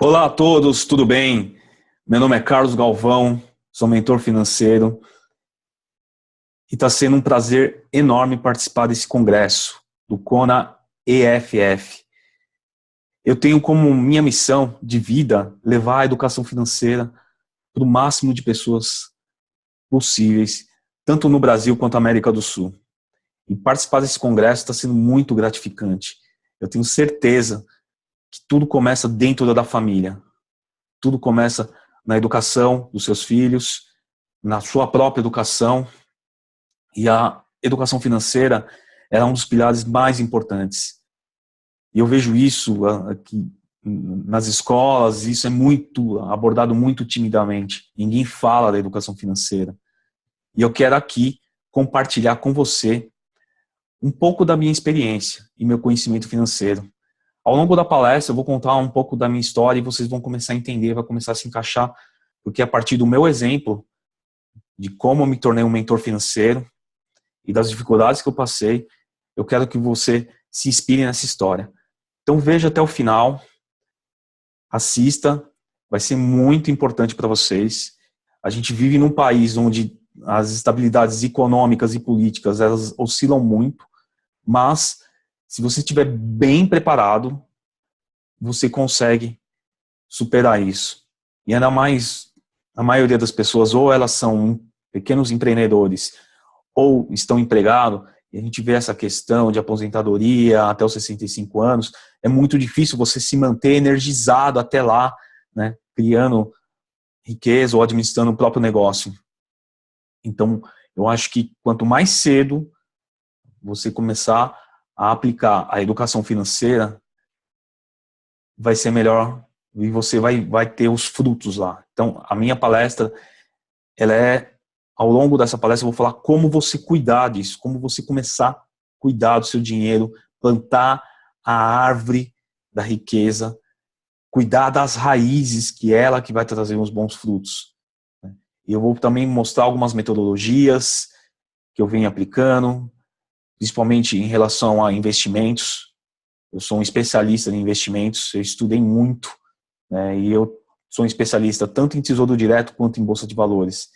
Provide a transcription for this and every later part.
Olá a todos, tudo bem? Meu nome é Carlos Galvão, sou mentor financeiro e está sendo um prazer enorme participar desse congresso do Kona EFF. Eu tenho como minha missão de vida levar a educação financeira para o máximo de pessoas possíveis, tanto no Brasil quanto na América do Sul. E participar desse congresso está sendo muito gratificante. Eu tenho certeza que tudo começa dentro da família. Tudo começa na educação dos seus filhos, na sua própria educação, e a educação financeira é um dos pilares mais importantes. E eu vejo isso aqui nas escolas, isso é muito abordado muito timidamente. Ninguém fala da educação financeira. E eu quero aqui compartilhar com você um pouco da minha experiência e meu conhecimento financeiro. Ao longo da palestra eu vou contar um pouco da minha história e vocês vão começar a entender, vai começar a se encaixar, porque a partir do meu exemplo, de como eu me tornei um mentor financeiro e das dificuldades que eu passei, eu quero que você se inspire nessa história. Então veja até o final, assista, vai ser muito importante para vocês. A gente vive num país onde as estabilidades econômicas e políticas, elas oscilam muito, mas se você estiver bem preparado, você consegue superar isso. E ainda mais, a maioria das pessoas, ou elas são pequenos empreendedores, ou estão empregados, e a gente vê essa questão de aposentadoria até os 65 anos, é muito difícil você se manter energizado até lá, né, criando riqueza ou administrando o próprio negócio. Então, eu acho que quanto mais cedo você começar a aplicar a educação financeira, vai ser melhor e você vai ter os frutos lá. Então, a minha palestra, ao longo dessa palestra, eu vou falar como você cuidar disso, como você começar a cuidar do seu dinheiro, plantar a árvore da riqueza, cuidar das raízes, que é ela que vai trazer os bons frutos. E eu vou também mostrar algumas metodologias que eu venho aplicando, principalmente em relação a investimentos. Eu sou um especialista em investimentos, eu estudei muito, né, e eu sou um especialista tanto em tesouro direto quanto em bolsa de valores.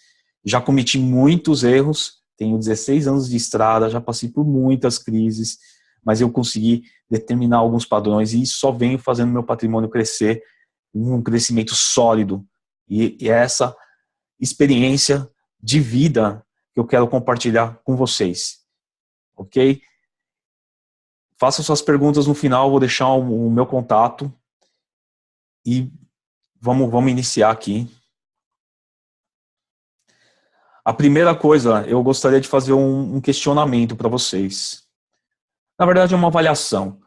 Já cometi muitos erros, tenho 16 anos de estrada, já passei por muitas crises, mas eu consegui determinar alguns padrões e só venho fazendo meu patrimônio crescer, um crescimento sólido. E é essa experiência de vida que eu quero compartilhar com vocês. Ok? Faça suas perguntas no final, vou deixar o meu contato e vamos iniciar aqui. A primeira coisa, eu gostaria de fazer um questionamento para vocês. Na verdade, é uma avaliação.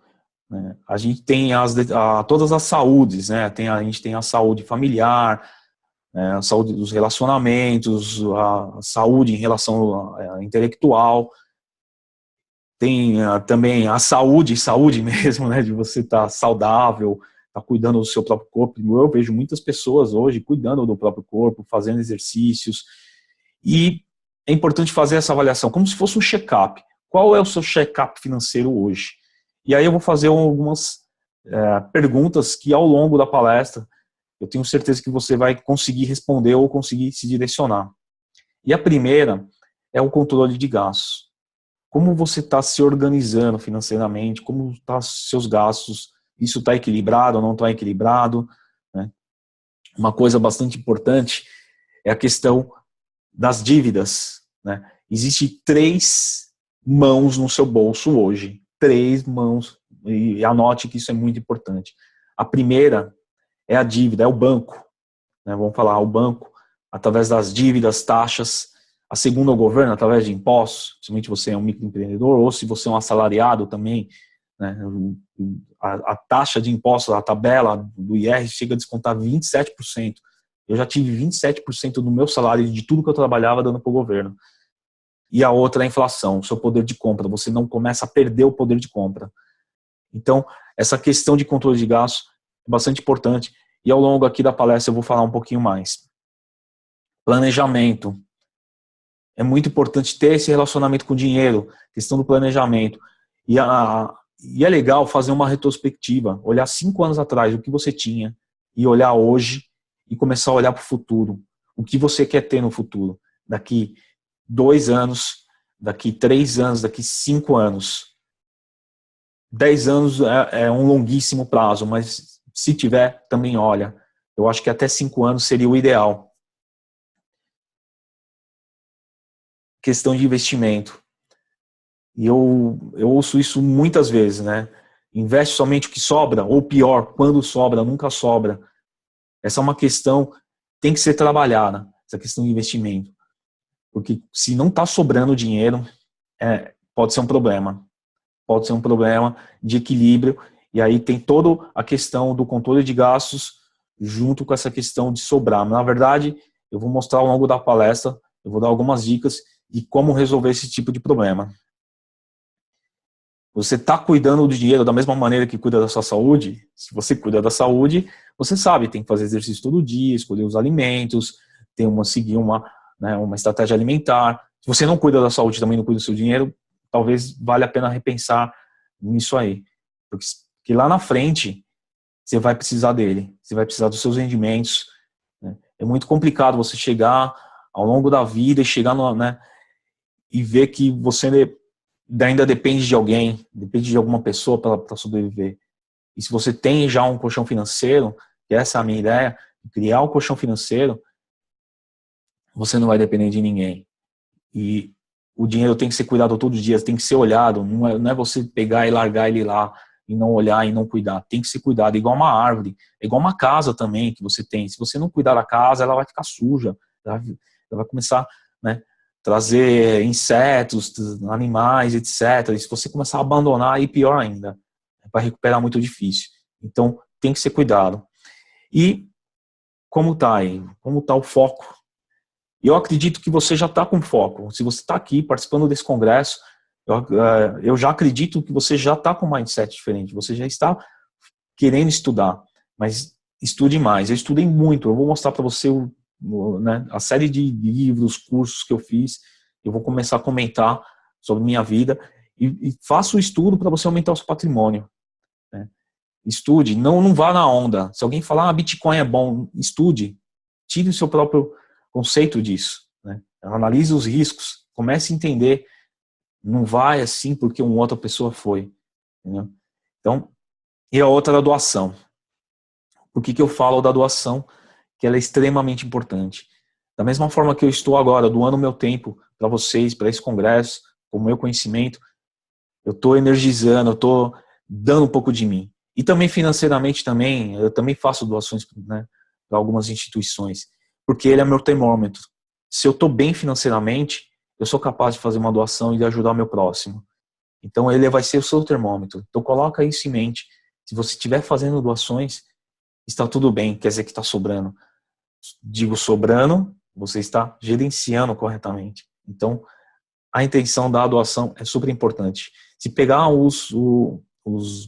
Né? A gente tem todas as saúdes, né? A gente tem a saúde familiar, a saúde dos relacionamentos, a saúde em relação à intelectual. Tem também a saúde mesmo, né, de você estar saudável, estar cuidando do seu próprio corpo. Eu vejo muitas pessoas hoje cuidando do próprio corpo, fazendo exercícios, e é importante fazer essa avaliação, como se fosse um check-up. Qual é o seu check-up financeiro hoje? E aí eu vou fazer algumas perguntas que ao longo da palestra eu tenho certeza que você vai conseguir responder ou conseguir se direcionar. E a primeira é o controle de gastos. Como você está se organizando financeiramente, como estão os seus gastos, isso está equilibrado ou não está equilibrado, né? Uma coisa bastante importante é a questão das dívidas, né? Existem 3 mãos no seu bolso hoje, 3 mãos, e anote que isso é muito importante. A primeira é a dívida, é o banco, né? Vamos falar, o banco, através das dívidas, taxas. A segunda é o governo, através de impostos, principalmente você é um microempreendedor, ou se você é um assalariado também, né, a taxa de impostos, a tabela do IR chega a descontar 27%. Eu já tive 27% do meu salário, de tudo que eu trabalhava, dando para o governo. E a outra é a inflação, o seu poder de compra, você não começa a perder o poder de compra. Então, essa questão de controle de gastos é bastante importante, e ao longo aqui da palestra eu vou falar um pouquinho mais. Planejamento. É muito importante ter esse relacionamento com o dinheiro, questão do planejamento. E é legal fazer uma retrospectiva, olhar 5 anos atrás o que você tinha e olhar hoje e começar a olhar para o futuro. O que você quer ter no futuro? Daqui 2 anos, daqui 3 anos, daqui 5 anos. 10 anos é um longuíssimo prazo, mas se tiver, também olha. Eu acho que até 5 anos seria o ideal. Questão de investimento. E eu ouço isso muitas vezes, né? Investe somente o que sobra, ou pior, quando sobra, nunca sobra. Essa é uma questão, tem que ser trabalhada, essa questão de investimento. Porque se não está sobrando dinheiro, pode ser um problema. Pode ser um problema de equilíbrio. E aí tem toda a questão do controle de gastos junto com essa questão de sobrar. Na verdade, eu vou mostrar ao longo da palestra, eu vou dar algumas dicas de como resolver esse tipo de problema. Você está cuidando do dinheiro da mesma maneira que cuida da sua saúde? Se você cuida da saúde, você sabe, tem que fazer exercício todo dia, escolher os alimentos, seguir uma estratégia alimentar. Se você não cuida da saúde, também não cuida do seu dinheiro, talvez valha a pena repensar nisso aí. Porque lá na frente, você vai precisar dele, você vai precisar dos seus rendimentos. Né? É muito complicado você chegar ao longo da vida e chegar e ver que você ainda depende de alguém, depende de alguma pessoa para sobreviver. E se você tem já um colchão financeiro, que essa é a minha ideia, criar um colchão financeiro, você não vai depender de ninguém. E o dinheiro tem que ser cuidado todos os dias, tem que ser olhado, não é você pegar e largar ele lá e não olhar e não cuidar. Tem que ser cuidado, igual uma árvore, é igual uma casa também que você tem. Se você não cuidar da casa, ela vai ficar suja, ela vai começar, né, trazer insetos, animais, etc. E se você começar a abandonar, aí pior ainda. Para recuperar muito difícil. Então, tem que ser cuidado. E como está aí? Como está o foco? Eu acredito que você já está com foco. Se você está aqui participando desse congresso, eu já acredito que você já está com um mindset diferente. Você já está querendo estudar, mas estude mais. Eu estudei muito. Eu vou mostrar para você a série de livros, cursos que eu fiz. Eu vou começar a comentar sobre minha vida e faça o estudo para você aumentar o seu patrimônio. Né? Estude, não vá na onda. Se alguém falar, Bitcoin é bom, estude. Tire o seu próprio conceito disso. Né? Analise os riscos. Comece a entender. Não vai assim porque uma outra pessoa foi. Entendeu? Então, e a outra é a doação. Por que eu falo da doação? Que ela é extremamente importante. Da mesma forma que eu estou agora doando meu tempo para vocês, para esse congresso, com o meu conhecimento, eu estou energizando, eu estou dando um pouco de mim. E também financeiramente também, eu também faço doações, né, para algumas instituições, porque ele é meu termômetro. Se eu estou bem financeiramente, eu sou capaz de fazer uma doação e de ajudar o meu próximo. Então ele vai ser o seu termômetro. Então coloca isso em mente. Se você estiver fazendo doações, está tudo bem, quer dizer que está sobrando. Digo sobrando, você está gerenciando corretamente. Então, a intenção da doação é super importante. Se pegar os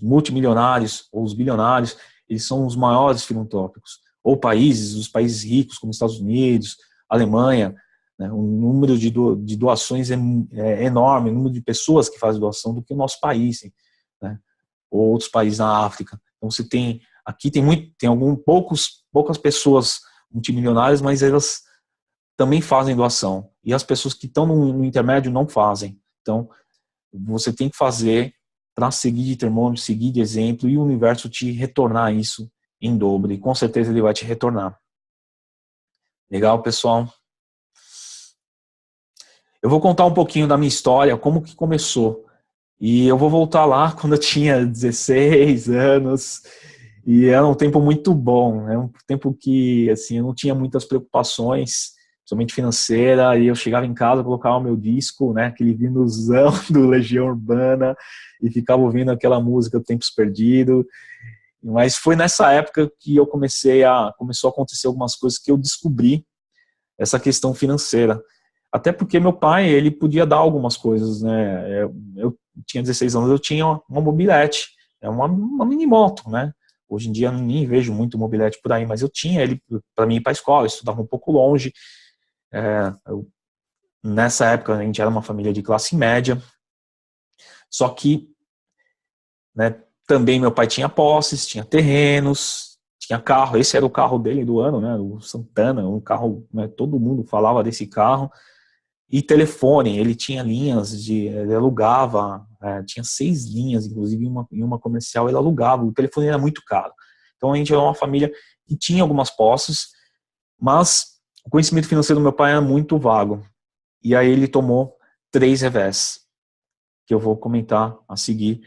multimilionários ou os bilionários, eles são os maiores filantrópicos. Ou os países ricos, como Estados Unidos, Alemanha, né, o número de doações é enorme, o número de pessoas que fazem doação do que o nosso país, né, ou outros países na África. Então você tem, aqui tem poucas pessoas multimilionárias, mas elas também fazem doação. E as pessoas que estão no intermédio não fazem. Então, você tem que fazer para seguir de termômetro, seguir de exemplo, e o universo te retornar isso em dobro. E com certeza ele vai te retornar. Legal, pessoal? Eu vou contar um pouquinho da minha história, como que começou. E eu vou voltar lá quando eu tinha 16 anos. E era um tempo muito bom. É um tempo que assim, eu não tinha muitas preocupações, somente financeira, e eu chegava em casa, colocava o meu disco, né, aquele vinilzão do Legião Urbana, e ficava ouvindo aquela música Tempos Perdidos. Mas foi nessa época que começou a acontecer algumas coisas que eu descobri essa questão financeira. Até porque meu pai, ele podia dar algumas coisas, né? Eu tinha 16 anos, eu tinha uma mobilete, uma mini moto, né? Hoje em dia eu nem vejo muito mobilete por aí, mas eu tinha ele para mim ir para a escola, eu estudava um pouco longe. Nessa época a gente era uma família de classe média, só que, né, também meu pai tinha posses, tinha terrenos, tinha carro, esse era o carro dele do ano, né, o Santana, um carro, né, todo mundo falava desse carro. E telefone, ele tinha linhas ele alugava, tinha 6 linhas, inclusive em uma comercial ele alugava, o telefone era muito caro. Então a gente era uma família que tinha algumas posses, mas o conhecimento financeiro do meu pai era muito vago. E aí ele tomou 3 revés, que eu vou comentar a seguir.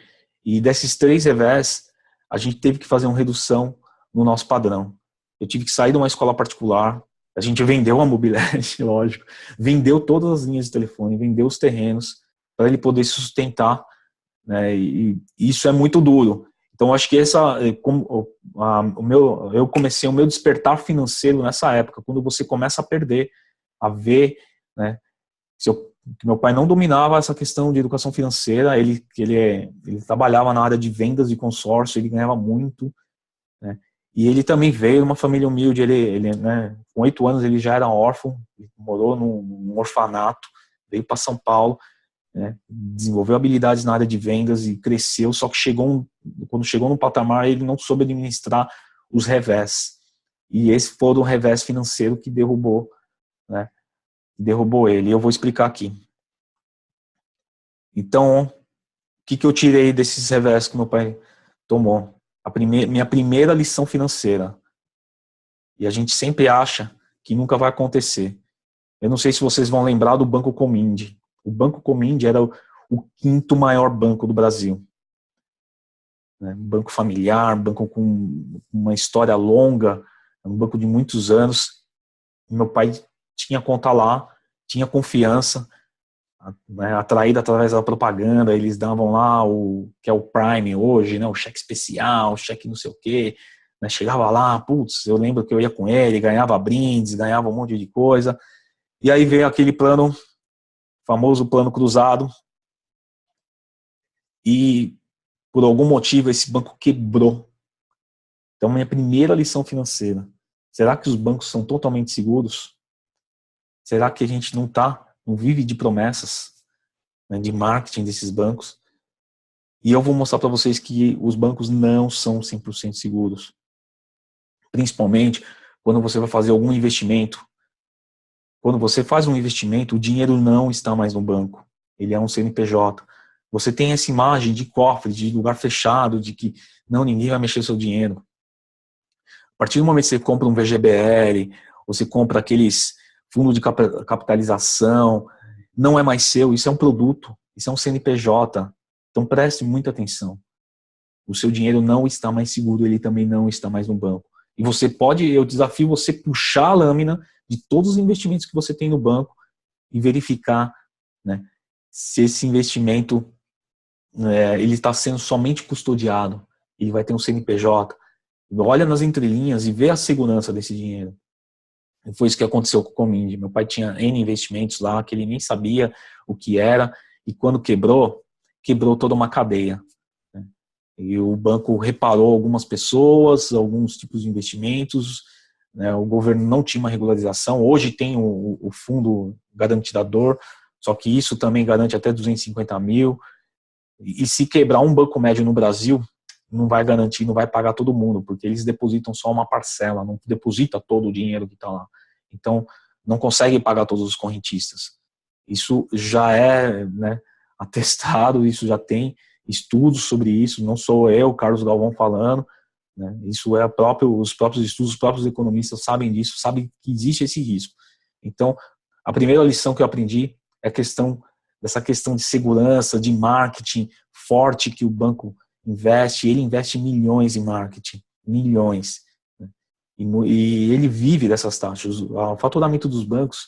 E desses 3 revés, a gente teve que fazer uma redução no nosso padrão. Eu tive que sair de uma escola particular, a gente vendeu a mobilete, lógico, vendeu todas as linhas de telefone, vendeu os terrenos para ele poder se sustentar, né? E isso é muito duro. Então acho que eu comecei o meu despertar financeiro nessa época, quando você começa a perder, a ver, né? Que meu pai não dominava essa questão de educação financeira, ele trabalhava na área de vendas de consórcio, ele ganhava muito, né? E ele também veio de uma família humilde, né, com 8 anos ele já era órfão, morou num orfanato, veio para São Paulo, né, desenvolveu habilidades na área de vendas e cresceu, só que quando chegou no patamar ele não soube administrar os revés. E esse foi o revés financeiro que derrubou, né, derrubou ele. E eu vou explicar aqui. Então, o que eu tirei desses revés que meu pai tomou? Minha primeira lição financeira. E a gente sempre acha que nunca vai acontecer. Eu não sei se vocês vão lembrar do Banco Comindi. O Banco Comindi era o 5º maior banco do Brasil. Um banco familiar, um banco com uma história longa, um banco de muitos anos. Meu pai tinha conta lá, tinha confiança, né, atraído através da propaganda, eles davam lá o que é o Prime hoje, né, o cheque especial, o cheque não sei o quê, né, chegava lá, putz, eu lembro que eu ia com ele, ganhava brindes, ganhava um monte de coisa, e aí veio aquele plano, famoso plano cruzado, e por algum motivo esse banco quebrou. Então minha primeira lição financeira, será que os bancos são totalmente seguros? Será que a gente não vive de promessas, né, de marketing desses bancos? E eu vou mostrar para vocês que os bancos não são 100% seguros. Principalmente quando você vai fazer algum investimento. Quando você faz um investimento, o dinheiro não está mais no banco. Ele é um CNPJ. Você tem essa imagem de cofre, de lugar fechado, de que não, ninguém vai mexer seu dinheiro. A partir do momento que você compra um VGBL, você compra aqueles fundos de capitalização, não é mais seu, isso é um produto, isso é um CNPJ. Então preste muita atenção. O seu dinheiro não está mais seguro, ele também não está mais no banco. E eu desafio você puxar a lâmina de todos os investimentos que você tem no banco e verificar, né, se esse investimento ele está sendo somente custodiado, ele vai ter um CNPJ. Olha nas entrelinhas e vê a segurança desse dinheiro. E foi isso que aconteceu com o Comindi. Meu pai tinha N investimentos lá, que ele nem sabia o que era, e quando quebrou toda uma cadeia. Né? E o banco reparou algumas pessoas, alguns tipos de investimentos, né? O governo não tinha uma regularização, hoje tem o fundo garantidor, só que isso também garante até 250 mil, e se quebrar um banco médio no Brasil, não vai garantir, não vai pagar todo mundo, porque eles depositam só uma parcela, não deposita todo o dinheiro que está lá. Então, não consegue pagar todos os correntistas. Isso já é, né, atestado, isso já tem estudos sobre isso, não sou eu, Carlos Galvão, falando, né, isso é os próprios estudos, os próprios economistas sabem disso, sabem que existe esse risco. Então, a primeira lição que eu aprendi é essa questão de segurança, de marketing forte que o banco investe, ele investe milhões em marketing, milhões, né? E ele vive dessas taxas. O faturamento dos bancos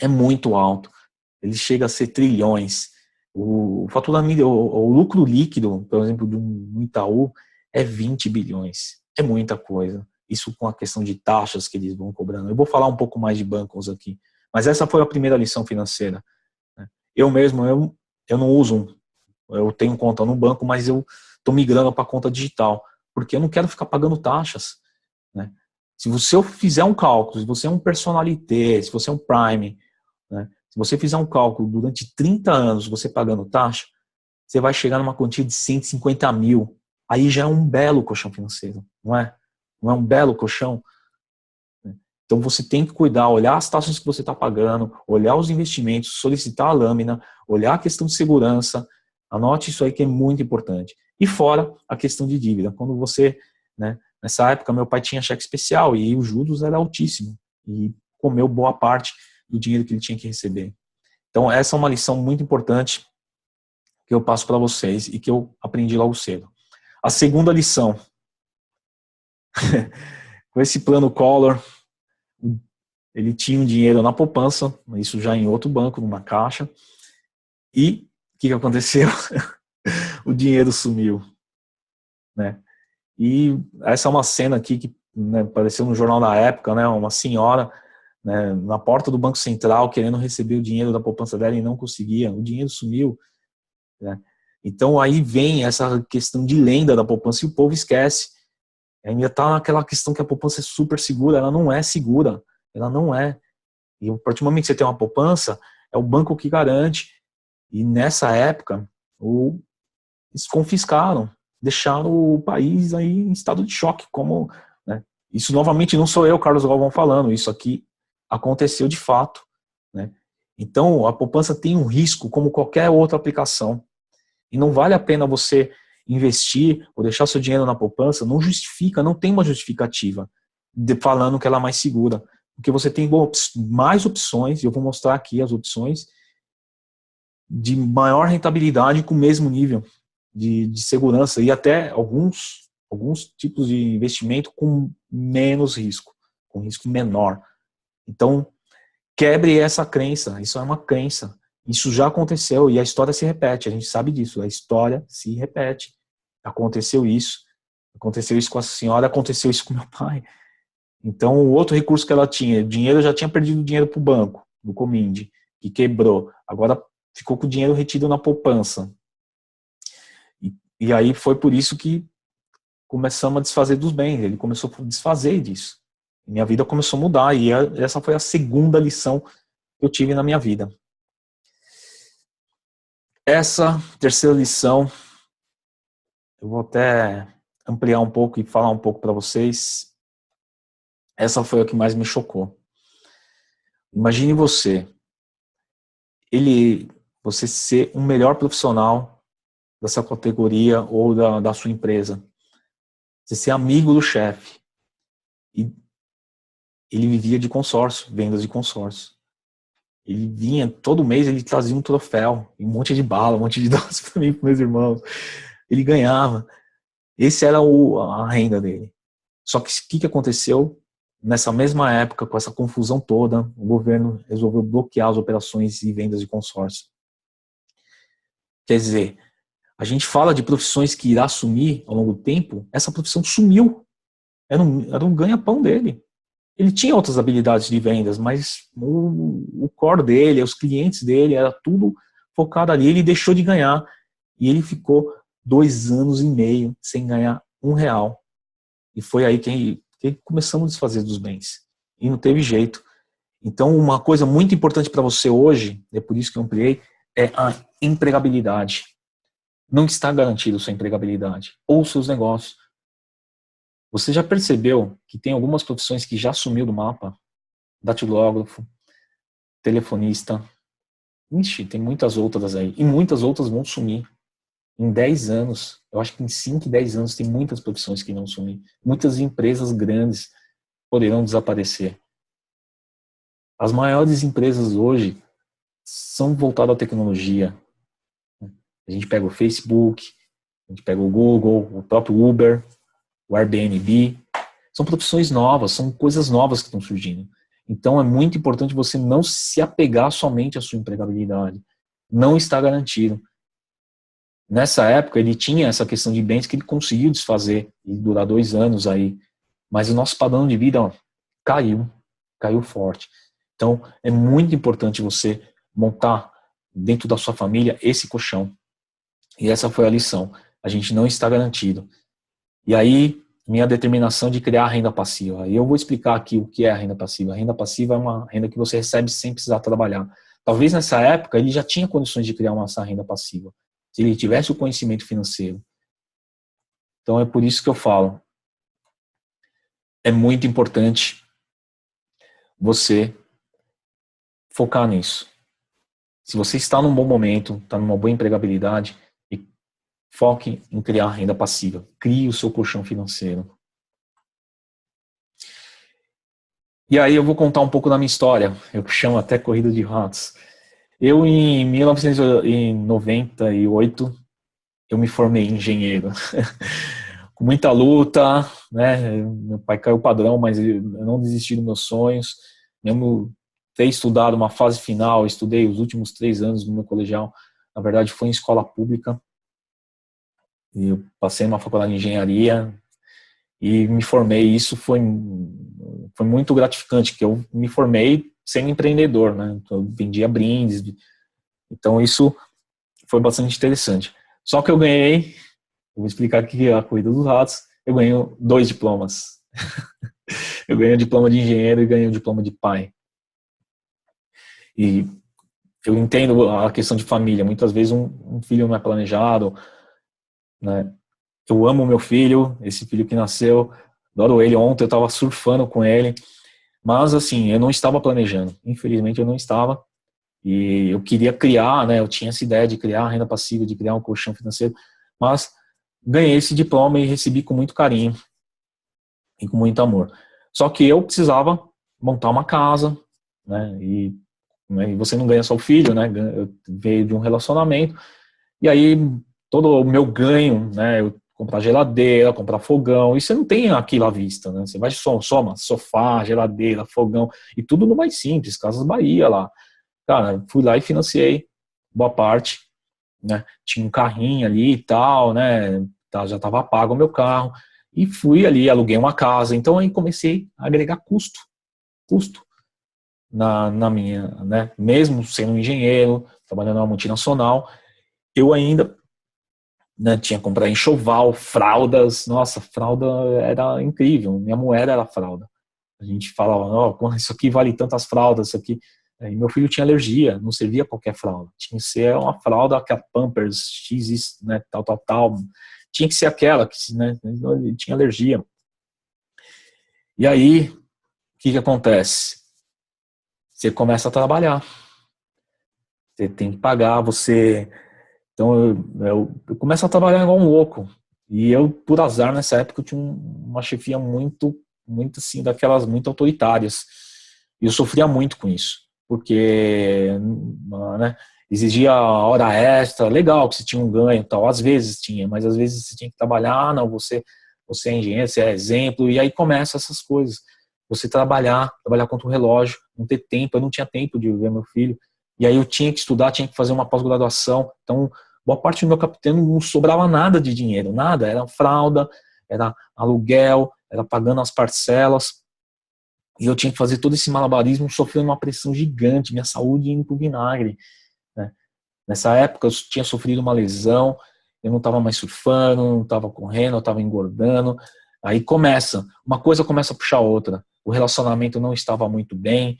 é muito alto, ele chega a ser trilhões. O faturamento, o lucro líquido, por exemplo, do Itaú, é 20 bilhões, é muita coisa. Isso com a questão de taxas que eles vão cobrando. Eu vou falar um pouco mais de bancos aqui, mas essa foi a primeira lição financeira. Eu mesmo, eu não uso, eu tenho conta no banco, mas eu estou migrando para conta digital, porque eu não quero ficar pagando taxas, né? Se eu fizer um cálculo, se você é um personalité, se você é um prime, né? Se você fizer um cálculo durante 30 anos, você pagando taxa, você vai chegar numa quantia de 150 mil. Aí já é um belo colchão financeiro, não é? Não é um belo colchão? Então você tem que cuidar, olhar as taxas que você está pagando, olhar os investimentos, solicitar a lâmina, olhar a questão de segurança. Anote isso aí que é muito importante. E fora a questão de dívida. Quando você, né, nessa época meu pai tinha cheque especial e os juros era altíssimo e comeu boa parte do dinheiro que ele tinha que receber. Então essa é uma lição muito importante que eu passo para vocês e que eu aprendi logo cedo. A segunda lição, com esse plano Collor, ele tinha um dinheiro na poupança, isso já em outro banco, numa caixa, e o que aconteceu? O dinheiro sumiu, né? E essa é uma cena aqui que, né, apareceu no jornal da época, né, uma senhora, né, na porta do Banco Central querendo receber o dinheiro da poupança dela e não conseguia, o dinheiro sumiu, né? Então aí vem essa questão de lenda da poupança e o povo esquece. Ainda está naquela questão que a poupança é super segura, ela não é segura, ela não é. E a partir do momento que você tem uma poupança, é o banco que garante. E nessa época, eles confiscaram, deixaram o país aí em estado de choque. Como, né? Isso novamente não sou eu, Carlos Galvão, falando, isso aqui aconteceu de fato, né? Então a poupança tem um risco como qualquer outra aplicação. E não vale a pena você investir ou deixar seu dinheiro na poupança, não justifica, não tem uma justificativa falando que ela é mais segura. Porque você tem mais opções, e eu vou mostrar aqui as opções de maior rentabilidade com o mesmo nível de segurança e até alguns tipos de investimento com menos risco, com risco menor. Então, quebre essa crença, isso é uma crença. Isso já aconteceu e a história se repete, a gente sabe disso, a história se repete. Aconteceu isso com a senhora, aconteceu isso com meu pai. Então, o outro recurso que ela tinha, dinheiro, já tinha perdido dinheiro para o banco, do Cominde, que quebrou. Agora ficou com o dinheiro retido na poupança. E aí foi por isso que começamos a desfazer dos bens, ele começou a desfazer disso. Minha vida começou a mudar e essa foi a segunda lição que eu tive na minha vida. Essa terceira lição, eu vou até ampliar um pouco e falar um pouco para vocês. Essa foi a que mais me chocou. Imagine você ser um melhor profissional da sua categoria ou da sua empresa. Você ser amigo do chefe. E ele vivia de consórcio, vendas de consórcio. Ele vinha, todo mês ele trazia um troféu, um monte de bala, um monte de doce para mim e para meus irmãos. Ele ganhava. Esse era a renda dele. Só que o que aconteceu? Nessa mesma época, com essa confusão toda, o governo resolveu bloquear as operações e vendas de consórcio. Quer dizer, a gente fala de profissões que irá sumir ao longo do tempo, essa profissão sumiu. Era um ganha-pão dele. Ele tinha outras habilidades de vendas, mas o core dele, os clientes dele, era tudo focado ali. Ele deixou de ganhar e ele ficou 2 anos e meio sem ganhar R$1. E foi aí que começamos a desfazer dos bens. E não teve jeito. Então, uma coisa muito importante para você hoje, é por isso que eu ampliei, é a empregabilidade. Não está garantido sua empregabilidade ou seus negócios. Você já percebeu que tem algumas profissões que já sumiu do mapa? Datilógrafo, telefonista. Ixi, tem muitas outras aí. E muitas outras vão sumir. Em 10 anos, eu acho que em 5 e 10 anos tem muitas profissões que vão sumir. Muitas empresas grandes poderão desaparecer. As maiores empresas hoje são voltadas à tecnologia. A gente pega o Facebook, a gente pega o Google, o próprio Uber, o Airbnb. São profissões novas, são coisas novas que estão surgindo. Então é muito importante você não se apegar somente à sua empregabilidade. Não está garantido. Nessa época ele tinha essa questão de bens que ele conseguiu desfazer e durar 2 anos aí. Mas o nosso padrão de vida caiu forte. Então é muito importante você montar dentro da sua família esse colchão. E essa foi a lição. A gente não está garantido. E aí, minha determinação de criar a renda passiva. E eu vou explicar aqui o que é a renda passiva. A renda passiva é uma renda que você recebe sem precisar trabalhar. Talvez nessa época ele já tinha condições de criar essa renda passiva, se ele tivesse o conhecimento financeiro. Então é por isso que eu falo. é muito importante você focar nisso. Se você está num bom momento, está numa boa empregabilidade, foque em criar renda passiva. Crie o seu colchão financeiro. E aí eu vou contar um pouco da minha história. Eu chamo até Corrida de Ratos. Eu, em 1998, eu me formei engenheiro. Com muita luta, né? Meu pai caiu padrão, mas eu não desisti dos meus sonhos. Mesmo ter estudado uma fase final, estudei os últimos 3 anos do meu colegial. Na verdade, foi em escola pública. E eu passei numa faculdade de engenharia e me formei. Isso foi muito gratificante, porque eu me formei sendo empreendedor, né? Então, eu vendia brindes. Então, isso foi bastante interessante. Só que eu ganhei, vou explicar aqui a Corrida dos Ratos, eu ganhei 2 diplomas. Eu ganhei o diploma de engenheiro e ganhei o diploma de pai. E eu entendo a questão de família. Muitas vezes um filho não é planejado, né? Eu amo meu filho, esse filho que nasceu, adoro ele. Ontem eu estava surfando com ele, mas assim, eu não estava planejando. Infelizmente eu não estava. E eu queria criar, né? Eu tinha essa ideia de criar renda passiva, de criar um colchão financeiro, mas ganhei esse diploma e recebi com muito carinho e com muito amor. Só que eu precisava montar uma casa, né? E você não ganha só o filho, né? Eu veio de um relacionamento. E aí todo o meu ganho, né? Eu comprar geladeira, comprar fogão, e você não tem aquilo à vista, né? Você vai soma sofá, geladeira, fogão, e tudo no mais simples, Casas Bahia lá. Cara, fui lá e financiei boa parte, né? Tinha um carrinho ali e tal, né? Já estava pago o meu carro, e fui ali, aluguei uma casa, então aí comecei a agregar custo na minha, né? Mesmo sendo um engenheiro, trabalhando numa multinacional, eu ainda, né, tinha que comprar enxoval, fraldas. Nossa, fralda era incrível. Minha moeda era fralda. A gente falava, oh, isso aqui vale tantas fraldas, isso aqui. E meu filho tinha alergia, não servia qualquer fralda. Tinha que ser uma fralda, aquela Pampers, X, né, tal. Tinha que ser aquela, que, né, ele tinha alergia. E aí, o que acontece? Você começa a trabalhar. Você tem que pagar, você... Então, eu começo a trabalhar igual um louco. E eu, por azar, nessa época, eu tinha uma chefia muito assim, daquelas muito autoritárias. E eu sofria muito com isso. Porque, né, exigia hora extra, legal que você tinha um ganho e tal. Às vezes tinha, mas às vezes você tinha que trabalhar. Ah, não, você é engenheiro, você é exemplo. E aí começam essas coisas. Você trabalhar contra o relógio, não ter tempo. Eu não tinha tempo de ver meu filho. E aí eu tinha que estudar, tinha que fazer uma pós-graduação. Então, boa parte do meu capitão não sobrava nada de dinheiro, nada. Era fralda, era aluguel, era pagando as parcelas. E eu tinha que fazer todo esse malabarismo, sofrendo uma pressão gigante, minha saúde indo pro vinagre, né? Nessa época eu tinha sofrido uma lesão, eu não estava mais surfando, não estava correndo, eu estava engordando. Aí uma coisa começa a puxar a outra. O relacionamento não estava muito bem,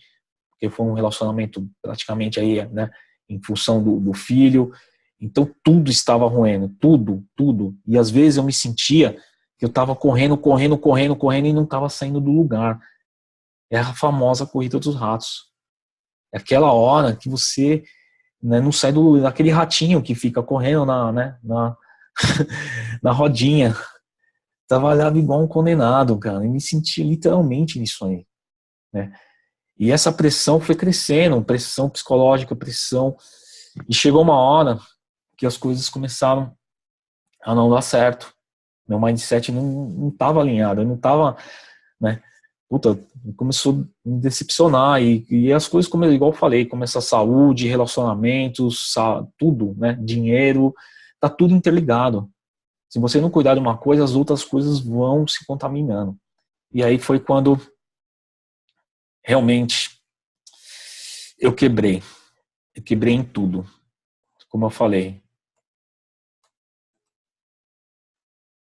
porque foi um relacionamento praticamente aí, né, em função do filho. Então tudo estava ruindo, tudo. E às vezes eu me sentia que eu estava correndo e não estava saindo do lugar. É a famosa corrida dos ratos. É aquela hora que você, né, não sai daquele ratinho que fica correndo na rodinha. Trabalhava igual um condenado, cara. E me senti literalmente nisso aí, né? E essa pressão foi crescendo, pressão psicológica, pressão. E chegou uma hora que as coisas começaram a não dar certo. Meu mindset não estava alinhado, eu não estava, né? Puta, começou a me decepcionar. E as coisas, como igual eu falei, começa a saúde, relacionamentos, tudo, né? Dinheiro, tá tudo interligado. Se você não cuidar de uma coisa, as outras coisas vão se contaminando. E aí foi quando realmente eu quebrei. Eu quebrei em tudo. Como eu falei,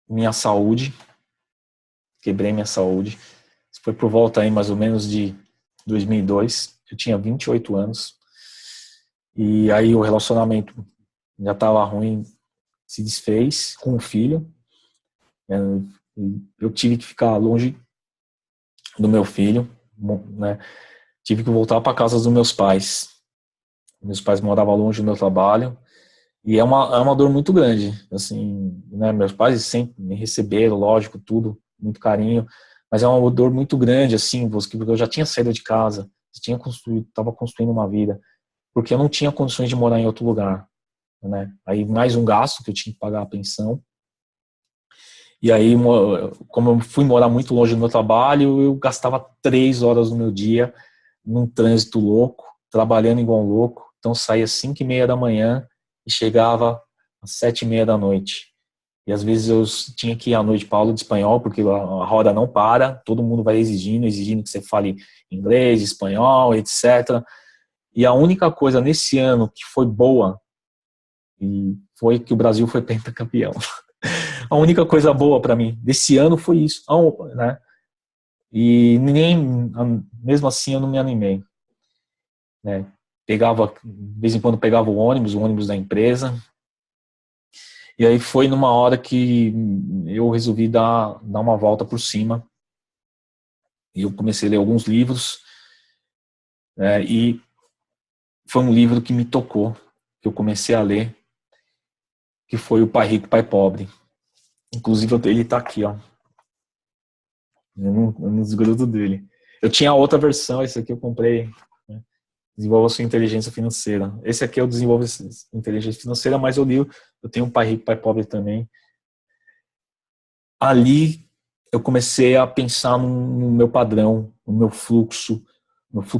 minha saúde, quebrei minha saúde. Isso foi por volta aí mais ou menos de 2002. Eu tinha 28 anos. E aí o relacionamento já estava ruim, se desfez com o filho. Eu tive que ficar longe do meu filho, né? Tive que voltar para casa dos meus pais. Meus pais moravam longe do meu trabalho e é uma dor muito grande, assim, né? Meus pais sempre me receberam, lógico, tudo, muito carinho, mas é uma dor muito grande, assim, porque eu já tinha saído de casa, estava construindo uma vida, porque eu não tinha condições de morar em outro lugar, né? Aí mais um gasto que eu tinha que pagar a pensão. E aí, como eu fui morar muito longe do meu trabalho, eu gastava 3 horas do meu dia num trânsito louco, trabalhando igual um louco. Então, saía às 5:30 da manhã e chegava às 7:30 da noite. E às vezes eu tinha que ir à noite para aula de espanhol, porque a roda não para, todo mundo vai exigindo que você fale inglês, espanhol, etc. E a única coisa nesse ano que foi boa e foi que o Brasil foi pentacampeão. A única coisa boa para mim desse ano foi isso, né? E mesmo assim eu não me animei, né? De vez em quando pegava o ônibus da empresa, e aí foi numa hora que eu resolvi dar uma volta por cima, e eu comecei a ler alguns livros, né? E foi um livro que me tocou, que eu comecei a ler, que foi O Pai Rico, Pai Pobre. Inclusive ele está aqui, ó. Eu não desgrudo dele. Eu tinha outra versão, esse aqui eu comprei, né? Desenvolva sua inteligência financeira. Esse aqui é o Desenvolva Inteligência Financeira, mas eu tenho Um Pai Rico, Pai Pobre também. Ali eu comecei a pensar no meu padrão, no fluxo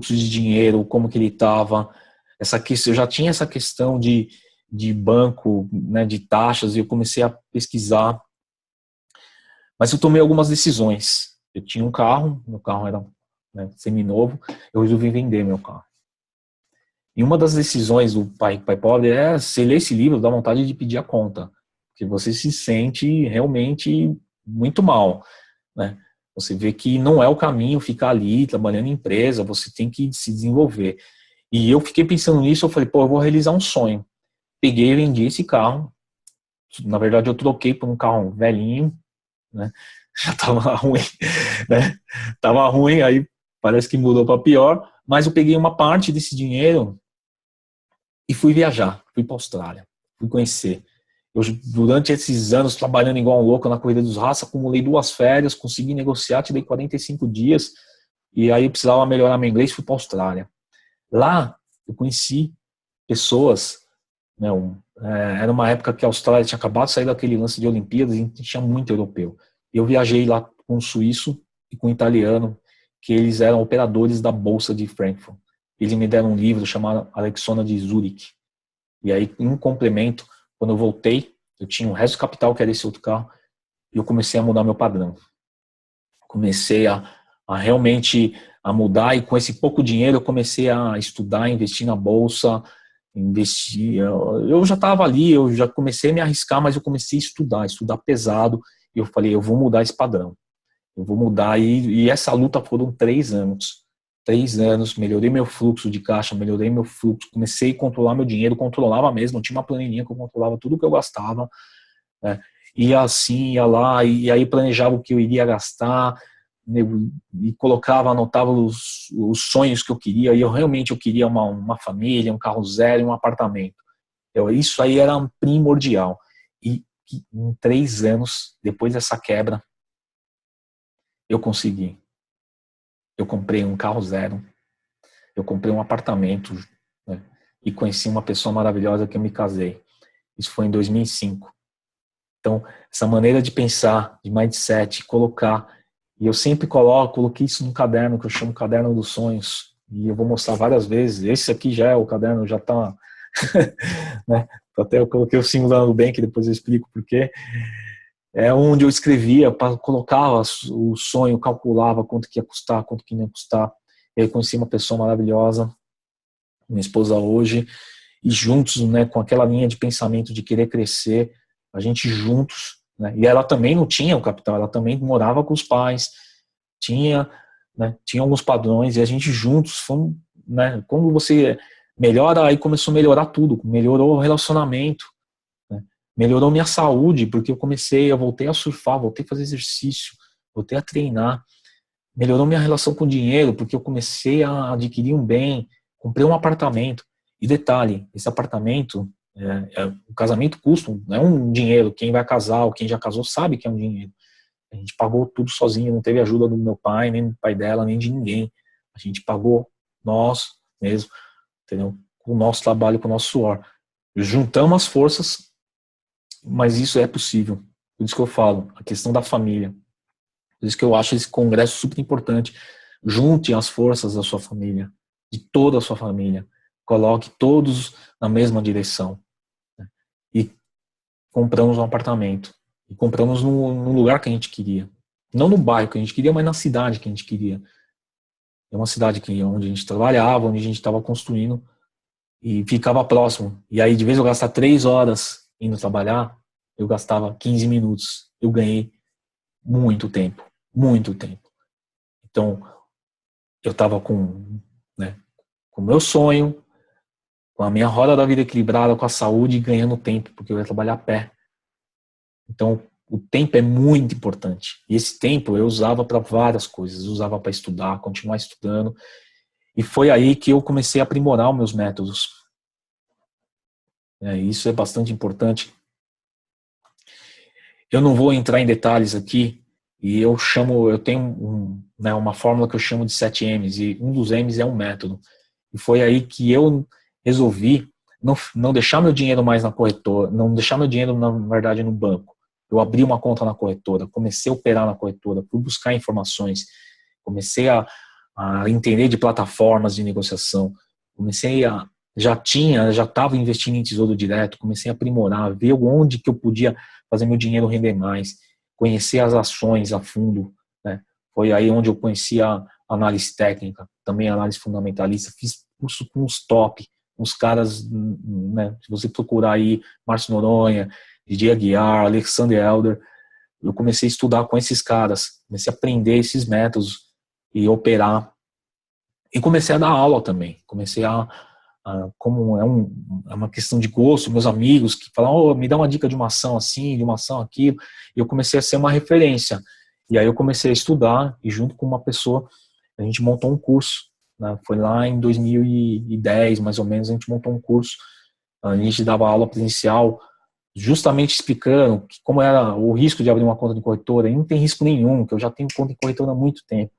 de dinheiro, como que ele estava. Eu já tinha essa questão de banco, né, de taxas, e eu comecei a pesquisar. Mas eu tomei algumas decisões. Eu tinha um carro, meu carro era, né, seminovo, eu resolvi vender meu carro. E uma das decisões do Pai Rico, Pai Pobre é, você lê esse livro, dá vontade de pedir a conta, porque você se sente realmente muito mal, né? Você vê que não é o caminho ficar ali trabalhando em empresa, você tem que se desenvolver. E eu fiquei pensando nisso, eu falei, pô, eu vou realizar um sonho. Peguei e vendi esse carro. Na verdade, eu troquei por um carro velhinho, né? Já tava ruim, né? Tava ruim, aí parece que mudou para pior, mas eu peguei uma parte desse dinheiro e fui viajar, fui para a Austrália, fui conhecer. Eu, durante esses anos, trabalhando igual um louco na corrida dos raças, acumulei 2 férias, consegui negociar, tirei 45 dias, e aí eu precisava melhorar meu inglês, fui para a Austrália. Lá, eu conheci pessoas, né, era uma época que a Austrália tinha acabado de sair daquele lance de Olimpíadas e tinha muito europeu. Eu viajei lá com um suíço e com um italiano, que eles eram operadores da Bolsa de Frankfurt. Eles me deram um livro chamado Alexona de Zurich. E aí, em complemento, quando eu voltei, eu tinha o resto do capital, que era esse outro carro, e eu comecei a mudar meu padrão. Comecei a realmente a mudar, e com esse pouco dinheiro eu comecei a estudar, investir na bolsa, investir. Eu já estava ali, eu já comecei a me arriscar, mas eu comecei a estudar pesado, e eu falei, eu vou mudar esse padrão. Eu vou mudar, e essa luta foram 3 anos. 3 anos, melhorei meu fluxo de caixa, melhorei meu fluxo, comecei a controlar meu dinheiro, controlava mesmo, tinha uma planilhinha que eu controlava tudo que eu gastava, né? Ia assim, ia lá, e aí planejava o que eu iria gastar, né? E colocava, anotava os sonhos que eu queria, e eu queria uma família, um carro zero e um apartamento. Isso aí era primordial. E em 3 anos, depois dessa quebra, eu consegui. Eu comprei um carro zero, eu comprei um apartamento, né? E conheci uma pessoa maravilhosa que eu me casei. Isso foi em 2005. Então, essa maneira de pensar, de mindset, colocar, e eu sempre coloquei isso num caderno que eu chamo Caderno dos Sonhos, e eu vou mostrar várias vezes. Esse aqui já é o caderno, já está, né? Até eu coloquei o símbolo lá no bem, que depois eu explico por quê. É onde eu escrevia, colocava o sonho, calculava quanto que ia custar, quanto que não ia custar. E aí conheci uma pessoa maravilhosa, minha esposa hoje, e juntos, né, com aquela linha de pensamento de querer crescer, a gente juntos, né, e ela também não tinha o capital, ela também morava com os pais, tinha, né, tinha alguns padrões, e a gente juntos fomos, né, quando você melhora, aí começou a melhorar tudo, melhorou o relacionamento, né, melhorou minha saúde, porque eu voltei a surfar, voltei a fazer exercício, voltei a treinar, melhorou minha relação com o dinheiro, porque eu comecei a adquirir um bem, comprei um apartamento. E detalhe, esse apartamento, o casamento custa, não é um dinheiro, quem vai casar ou quem já casou sabe que é um dinheiro. A gente pagou tudo sozinho, não teve ajuda do meu pai, nem do pai dela, nem de ninguém. A gente pagou nós mesmo, entendeu? Com o nosso trabalho, com o nosso suor. Juntamos as forças, mas isso é possível. Por isso que eu falo, a questão da família. Por isso que eu acho esse congresso super importante. Junte as forças da sua família, de toda a sua família. Coloque todos na mesma direção. Né? E compramos um apartamento. E compramos no lugar que a gente queria. Não no bairro que a gente queria, mas na cidade que a gente queria. É uma cidade onde a gente trabalhava, onde a gente estava construindo e ficava próximo. E aí, de vez eu gastar 3 horas indo trabalhar, eu gastava 15 minutos. Eu ganhei muito tempo. Muito tempo. Então, eu estava com o meu sonho, com a minha roda da vida equilibrada, com a saúde e ganhando tempo, porque eu ia trabalhar a pé. Então, o tempo é muito importante. E esse tempo eu usava para várias coisas. Eu usava para estudar, continuar estudando. E foi aí que eu comecei a aprimorar os meus métodos. Isso é bastante importante. Eu não vou entrar em detalhes aqui. E eu tenho uma fórmula que eu chamo de 7 M's. E um dos M's é um método. E foi aí que eu resolvi não deixar meu dinheiro mais na corretora, não deixar meu dinheiro, na verdade, no banco. Eu abri uma conta na corretora, comecei a operar na corretora, fui buscar informações, comecei a entender de plataformas de negociação, já estava investindo em tesouro direto, comecei a aprimorar, ver onde que eu podia fazer meu dinheiro render mais, conhecer as ações a fundo, né? Foi aí onde eu conheci a análise técnica, também análise fundamentalista, fiz curso com os top, uns caras, né, se você procurar aí, Márcio Noronha, Didier Aguiar, Alexander Elder, eu comecei a estudar com esses caras, comecei a aprender esses métodos e operar, e comecei a dar aula também, como é uma questão de gosto, meus amigos que falam, oh, me dá uma dica de uma ação assim, de uma ação aquilo, e eu comecei a ser uma referência, e aí eu comecei a estudar, e junto com uma pessoa, a gente montou um curso, né? Foi lá em 2010, mais ou menos, a gente montou um curso, a gente dava aula presencial, justamente explicando como era o risco de abrir uma conta de corretora, e não tem risco nenhum, que eu já tenho conta em corretora há muito tempo,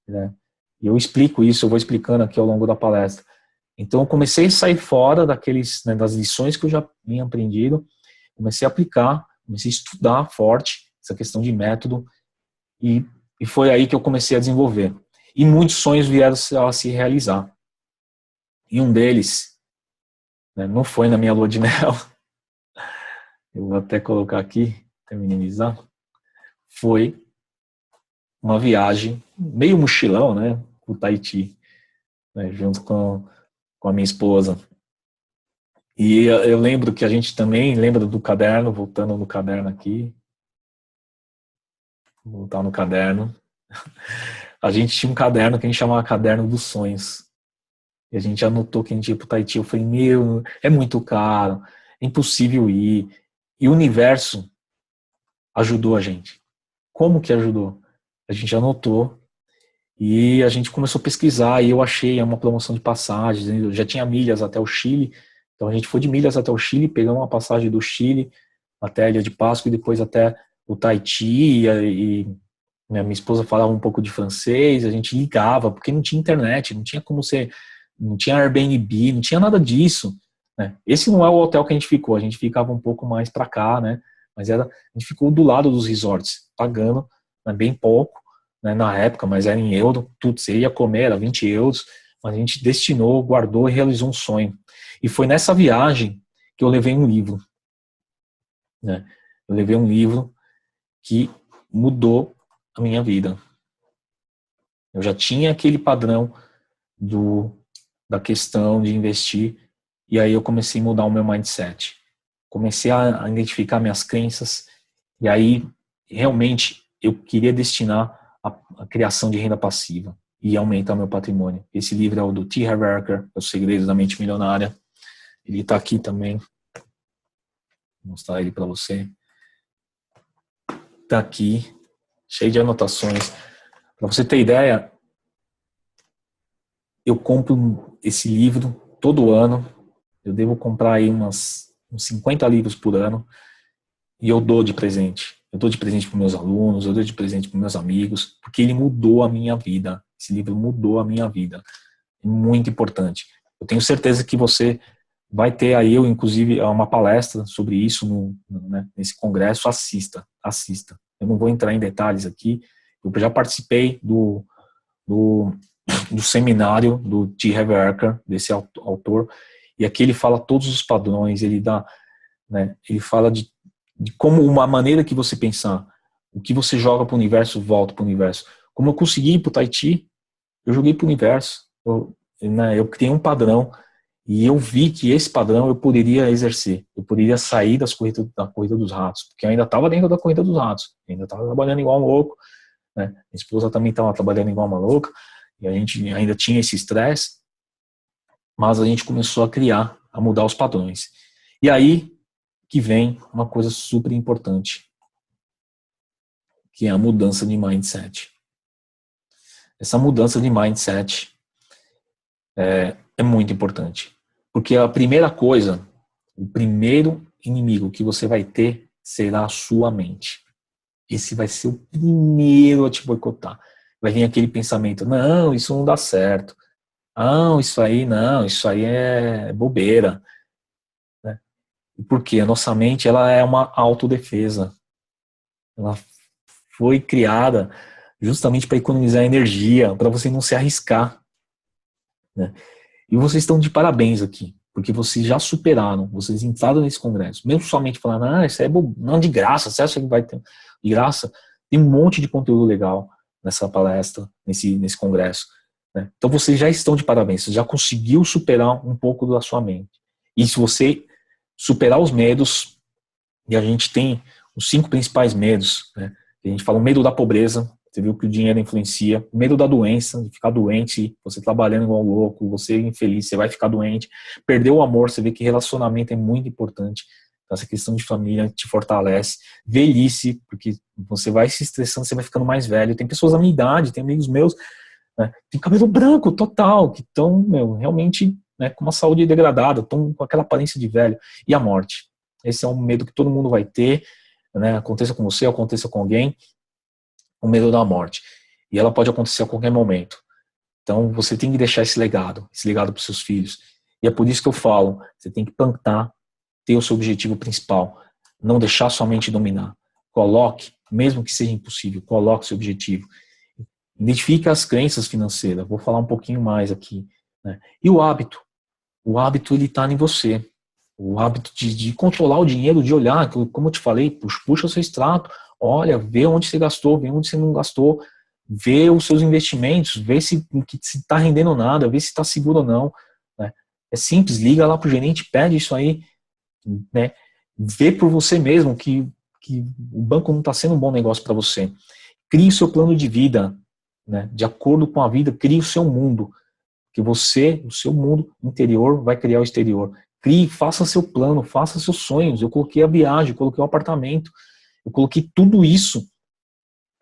né? E eu explico isso, eu vou explicando aqui ao longo da palestra. Então eu comecei a sair fora das lições que eu já tinha aprendido, comecei a aplicar, comecei a estudar forte essa questão de método, e foi aí que eu comecei a desenvolver. E muitos sonhos vieram a se realizar. E um deles, né, não foi na minha lua de mel, eu vou até colocar aqui, para minimizar, foi uma viagem, meio mochilão, né, para o Tahiti, né, junto com a minha esposa. E eu lembro que a gente também lembra do caderno, voltando no caderno aqui, voltar no caderno. A gente tinha um caderno que a gente chamava Caderno dos Sonhos. E a gente anotou que a gente ia pro Tahiti. Eu falei, meu, é muito caro, é impossível ir. E o universo ajudou a gente. Como que ajudou? A gente anotou e a gente começou a pesquisar e eu achei uma promoção de passagens. Eu já tinha milhas até o Chile, então a gente foi de milhas até o Chile, pegamos uma passagem do Chile até a Ilha de Páscoa e depois até o Tahiti e minha esposa falava um pouco de francês, a gente ligava, porque não tinha internet, não tinha como você, não tinha Airbnb, não tinha nada disso, né? Esse não é o hotel que a gente ficou, a gente ficava um pouco mais para cá, né? Mas a gente ficou do lado dos resorts, pagando, né, bem pouco, né, na época, mas era em euro, tudo, você ia comer, era 20 euros, mas a gente destinou, guardou e realizou um sonho. E foi nessa viagem que eu levei um livro, né? Eu levei um livro que mudou a minha vida. Eu já tinha aquele padrão da questão de investir, e aí eu comecei a mudar o meu mindset. Comecei a identificar minhas crenças, e aí realmente eu queria destinar a criação de renda passiva e aumentar meu patrimônio. Esse livro é o do T. Harv Eker, Os Segredos da Mente Milionária. Ele está aqui também. Vou mostrar ele para você. Está aqui, cheio de anotações. Para você ter ideia, eu compro esse livro todo ano. Eu devo comprar aí uns 50 livros por ano e eu dou de presente. Eu dou de presente para meus alunos, eu dou de presente para meus amigos, porque ele mudou a minha vida. Esse livro mudou a minha vida. É muito importante. Eu tenho certeza que você vai ter aí, eu, inclusive, uma palestra sobre isso né, nesse congresso. Assista. Eu não vou entrar em detalhes aqui. Eu já participei do seminário do T. Harv Eker, desse autor, e aqui ele fala todos os padrões, ele dá, né, ele fala de como uma maneira que você pensar, o que você joga para o universo, volta para o universo. Como eu consegui ir para o Tahiti, eu joguei para o universo, eu criei um padrão, e eu vi que esse padrão eu poderia exercer, eu poderia sair da corrida dos ratos, porque eu ainda estava dentro da corrida dos ratos, ainda estava trabalhando igual um louco, né? Minha esposa também estava trabalhando igual uma louca, e a gente ainda tinha esse estresse, mas a gente começou a criar, a mudar os padrões. E aí que vem uma coisa super importante, que é a mudança de mindset. Essa mudança de mindset é muito importante, porque a primeira coisa, o primeiro inimigo que você vai ter será a sua mente. Esse vai ser o primeiro a te boicotar. Vai vir aquele pensamento, não, isso não dá certo. Não, isso aí é bobeira. Né? Porque a nossa mente, ela é uma autodefesa. Ela foi criada justamente para economizar energia, para você não se arriscar. Né? E vocês estão de parabéns aqui, porque vocês já superaram, vocês entraram nesse congresso. Mesmo somente falando, isso é não, de graça, você acha que vai ter de graça? Tem um monte de conteúdo legal nessa palestra, nesse congresso. Né? Então vocês já estão de parabéns, você já conseguiu superar um pouco da sua mente. E se você superar os medos, e a gente tem os 5 principais medos, né? A gente fala o medo da pobreza, você viu que o dinheiro influencia, o medo da doença, de ficar doente, você trabalhando igual louco, você infeliz, você vai ficar doente, perder o amor, você vê que relacionamento é muito importante, essa questão de família te fortalece, velhice, porque você vai se estressando, você vai ficando mais velho, tem pessoas da minha idade, tem amigos meus, né, tem cabelo branco total, que estão realmente, né, com uma saúde degradada, estão com aquela aparência de velho, e a morte. Esse é um medo que todo mundo vai ter, né, aconteça com você, aconteça com alguém, o medo da morte. E ela pode acontecer a qualquer momento. Então você tem que deixar esse legado para os seus filhos. E é por isso que eu falo, você tem que plantar, ter o seu objetivo principal, não deixar sua mente dominar. Coloque, mesmo que seja impossível, coloque seu objetivo. Identifique as crenças financeiras, vou falar um pouquinho mais aqui. Né? E o hábito ele está em você. O hábito de controlar o dinheiro, de olhar, como eu te falei, puxa o seu extrato, olha, vê onde você gastou, vê onde você não gastou, vê os seus investimentos, vê se está rendendo nada, vê se está seguro ou não. Né? É simples, liga lá para o gerente, pede isso aí, né? Vê por você mesmo que o banco não está sendo um bom negócio para você. Crie o seu plano de vida, né? De acordo com a vida, crie o seu mundo, que você, o seu mundo interior vai criar o exterior. Crie, faça seu plano, faça seus sonhos. Eu coloquei a viagem, eu coloquei o apartamento, eu coloquei tudo isso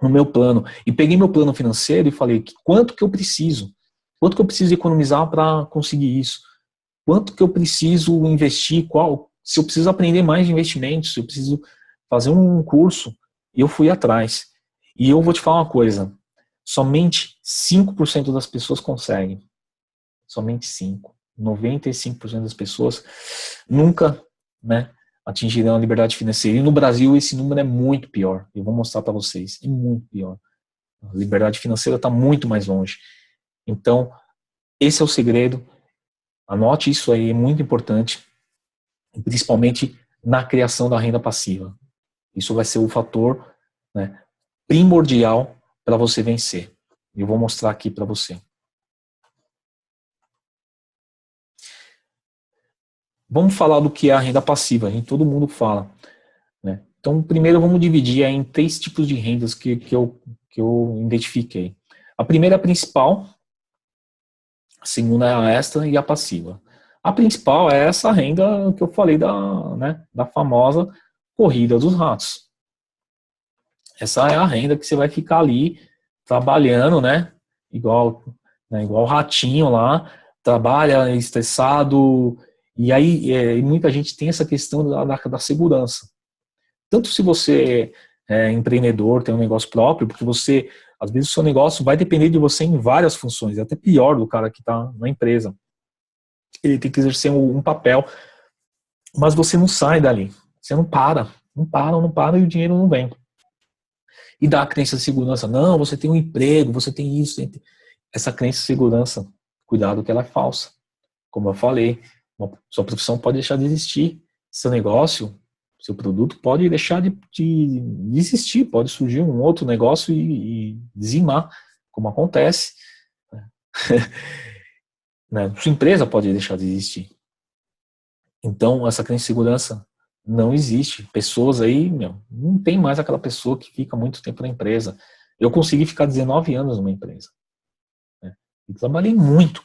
no meu plano. E peguei meu plano financeiro e falei, quanto que eu preciso? Quanto que eu preciso economizar para conseguir isso? Quanto que eu preciso investir? Se eu preciso aprender mais de investimentos, se eu preciso fazer um curso. E eu fui atrás. E eu vou te falar uma coisa, somente 5% das pessoas conseguem. Somente 5%. 95% das pessoas nunca, né, atingirão a liberdade financeira. E no Brasil esse número é muito pior. Eu vou mostrar para vocês. É muito pior. A liberdade financeira está muito mais longe. Então, esse é o segredo. Anote isso aí, é muito importante. Principalmente na criação da renda passiva. Isso vai ser o fator, né, primordial para você vencer. Eu vou mostrar aqui para você. Vamos falar do que é a renda passiva, todo mundo fala. Né? Então, primeiro vamos dividir em 3 tipos de rendas que eu identifiquei. A primeira é a principal, a segunda é a extra e a passiva. A principal é essa renda que eu falei da famosa corrida dos ratos. Essa é a renda que você vai ficar ali trabalhando, né? Igual ratinho lá, trabalha estressado, e aí muita gente tem essa questão da segurança. Tanto se você é empreendedor, tem um negócio próprio, porque você, às vezes o seu negócio vai depender de você em várias funções, é até pior do cara que está na empresa. Ele tem que exercer um papel, mas você não sai dali, você não para e o dinheiro não vem. E dá a crença de segurança, não, você tem um emprego, você tem isso, essa crença de segurança, cuidado que ela é falsa. Como eu falei, sua profissão pode deixar de existir, seu negócio, seu produto pode deixar de existir, pode surgir um outro negócio e dizimar, como acontece. Né? Sua empresa pode deixar de existir. Então, essa crença de segurança não existe. Pessoas aí, não tem mais aquela pessoa que fica muito tempo na empresa. Eu consegui ficar 19 anos numa empresa. Né? E trabalhei muito.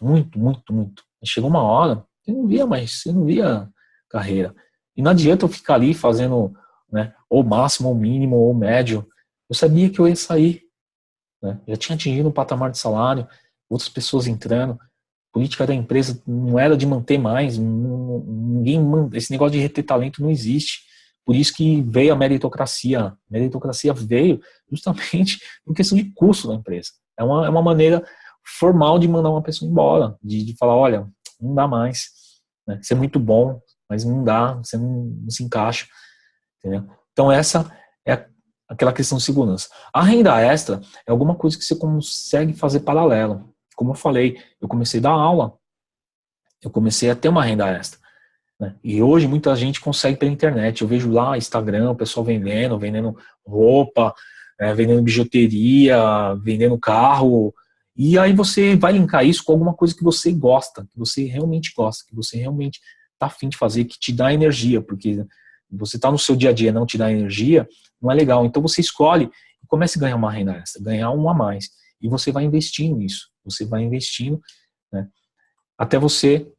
Chegou uma hora, você não via carreira. E não adianta eu ficar ali fazendo, né, ou máximo, ou mínimo, ou médio. Eu sabia que eu ia sair. Né? Já tinha atingido um patamar de salário, outras pessoas entrando. A política da empresa não era de manter mais, ninguém manda, esse negócio de reter talento não existe. Por isso que veio a meritocracia. A meritocracia veio justamente por questão de custo da empresa. É uma maneira formal de mandar uma pessoa embora, de falar, olha, não dá mais. Né? Você é muito bom, mas não dá, você não se encaixa. Entendeu? Então essa é aquela questão de segurança. A renda extra é alguma coisa que você consegue fazer paralelo. Como eu falei, eu comecei a dar aula, eu comecei a ter uma renda extra. Né? E hoje muita gente consegue pela internet. Eu vejo lá Instagram, o pessoal vendendo roupa, vendendo bijuteria, vendendo carro. E aí você vai linkar isso com alguma coisa que você gosta, que você realmente gosta, que você realmente está afim de fazer, que te dá energia, porque você está no seu dia a dia não te dá energia, não é legal. Então você escolhe e comece a ganhar uma renda extra, ganhar um a mais. E você vai investindo nisso. Você vai investindo, né, até você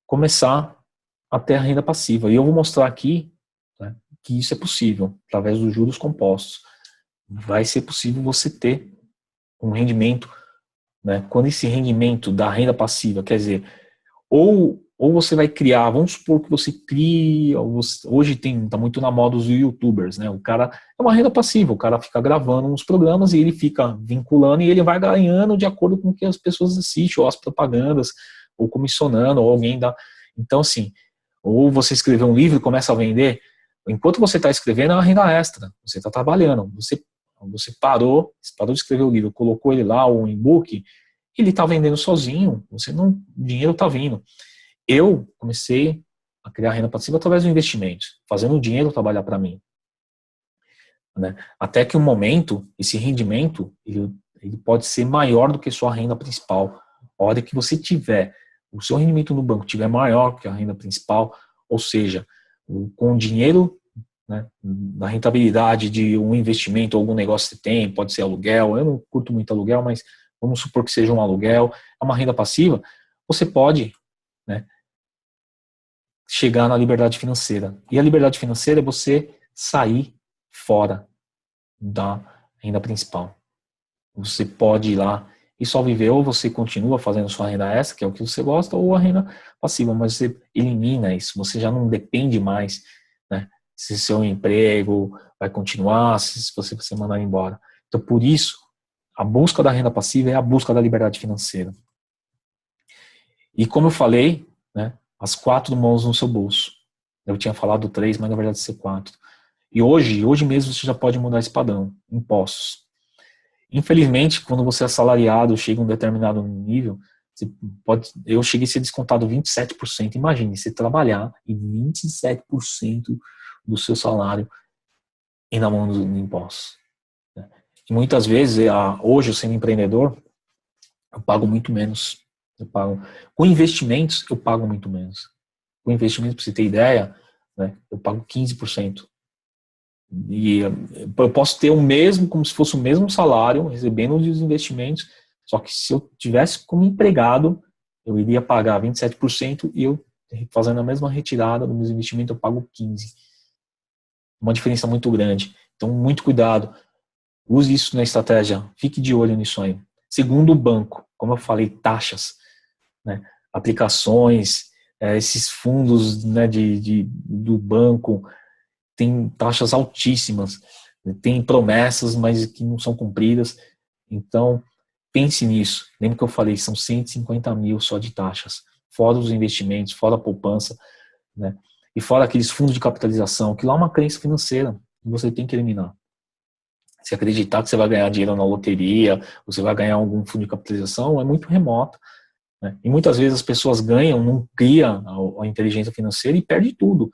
começar a ter a renda passiva. E eu vou mostrar aqui, né, que isso é possível, através dos juros compostos. Vai ser possível você ter um rendimento, né, quando esse rendimento da renda passiva, quer dizer, ou você vai criar, vamos supor que você cria, hoje tá muito na moda os youtubers, né? O cara é uma renda passiva, o cara fica gravando uns programas e ele fica vinculando e ele vai ganhando de acordo com o que as pessoas assistem, ou as propagandas, ou comissionando, ou alguém dá. Então, assim, ou você escreveu um livro e começa a vender, enquanto você está escrevendo é uma renda extra, você está trabalhando, você parou de escrever o livro, colocou ele lá, o e-book, ele está vendendo sozinho, o dinheiro está vindo. Eu comecei a criar renda passiva através do investimento, fazendo o dinheiro trabalhar para mim. Né? Até que um momento, esse rendimento, ele pode ser maior do que sua renda principal. A hora que você tiver, o seu rendimento no banco tiver maior que a renda principal, ou seja, com o dinheiro, né, da rentabilidade de um investimento ou algum negócio que você tem, pode ser aluguel, eu não curto muito aluguel, mas vamos supor que seja um aluguel, é uma renda passiva, você pode, né, chegar na liberdade financeira. E a liberdade financeira é você sair fora da renda principal. Você pode ir lá e só viver, ou você continua fazendo sua renda extra, que é o que você gosta, ou a renda passiva, mas você elimina isso, você já não depende mais, né, se seu emprego vai continuar, se você ser mandado embora. Então, por isso, a busca da renda passiva é a busca da liberdade financeira. E como eu falei, né, as 4 mãos no seu bolso. Eu tinha falado 3, mas na verdade ser 4. E hoje mesmo você já pode mudar esse padrão, impostos. Infelizmente, quando você é assalariado, chega a um determinado nível, eu cheguei a ser descontado 27%. Imagine, você trabalhar e 27% do seu salário ir na mão dos impostos. E muitas vezes, hoje, eu sendo empreendedor, eu pago muito menos. Com investimentos, eu pago muito menos. Com investimentos, para você ter ideia, né, eu pago 15%. E eu posso ter o mesmo, como se fosse o mesmo salário, recebendo os investimentos, só que se eu tivesse como empregado, eu iria pagar 27% e eu, fazendo a mesma retirada dos meus investimentos, eu pago 15%. Uma diferença muito grande. Então, muito cuidado. Use isso na estratégia, fique de olho nisso aí. Segundo, o banco, como eu falei, taxas, né? Aplicações, esses fundos, né, do banco, tem taxas altíssimas, tem promessas, mas que não são cumpridas. Então, pense nisso. Lembra que eu falei, são 150 mil só de taxas, fora os investimentos, fora a poupança, né? E fora aqueles fundos de capitalização, que lá é uma crença financeira que você tem que eliminar. Se acreditar que você vai ganhar dinheiro na loteria, ou você vai ganhar algum fundo de capitalização, é muito remoto, né? E muitas vezes as pessoas ganham, não cria a inteligência financeira e perde tudo.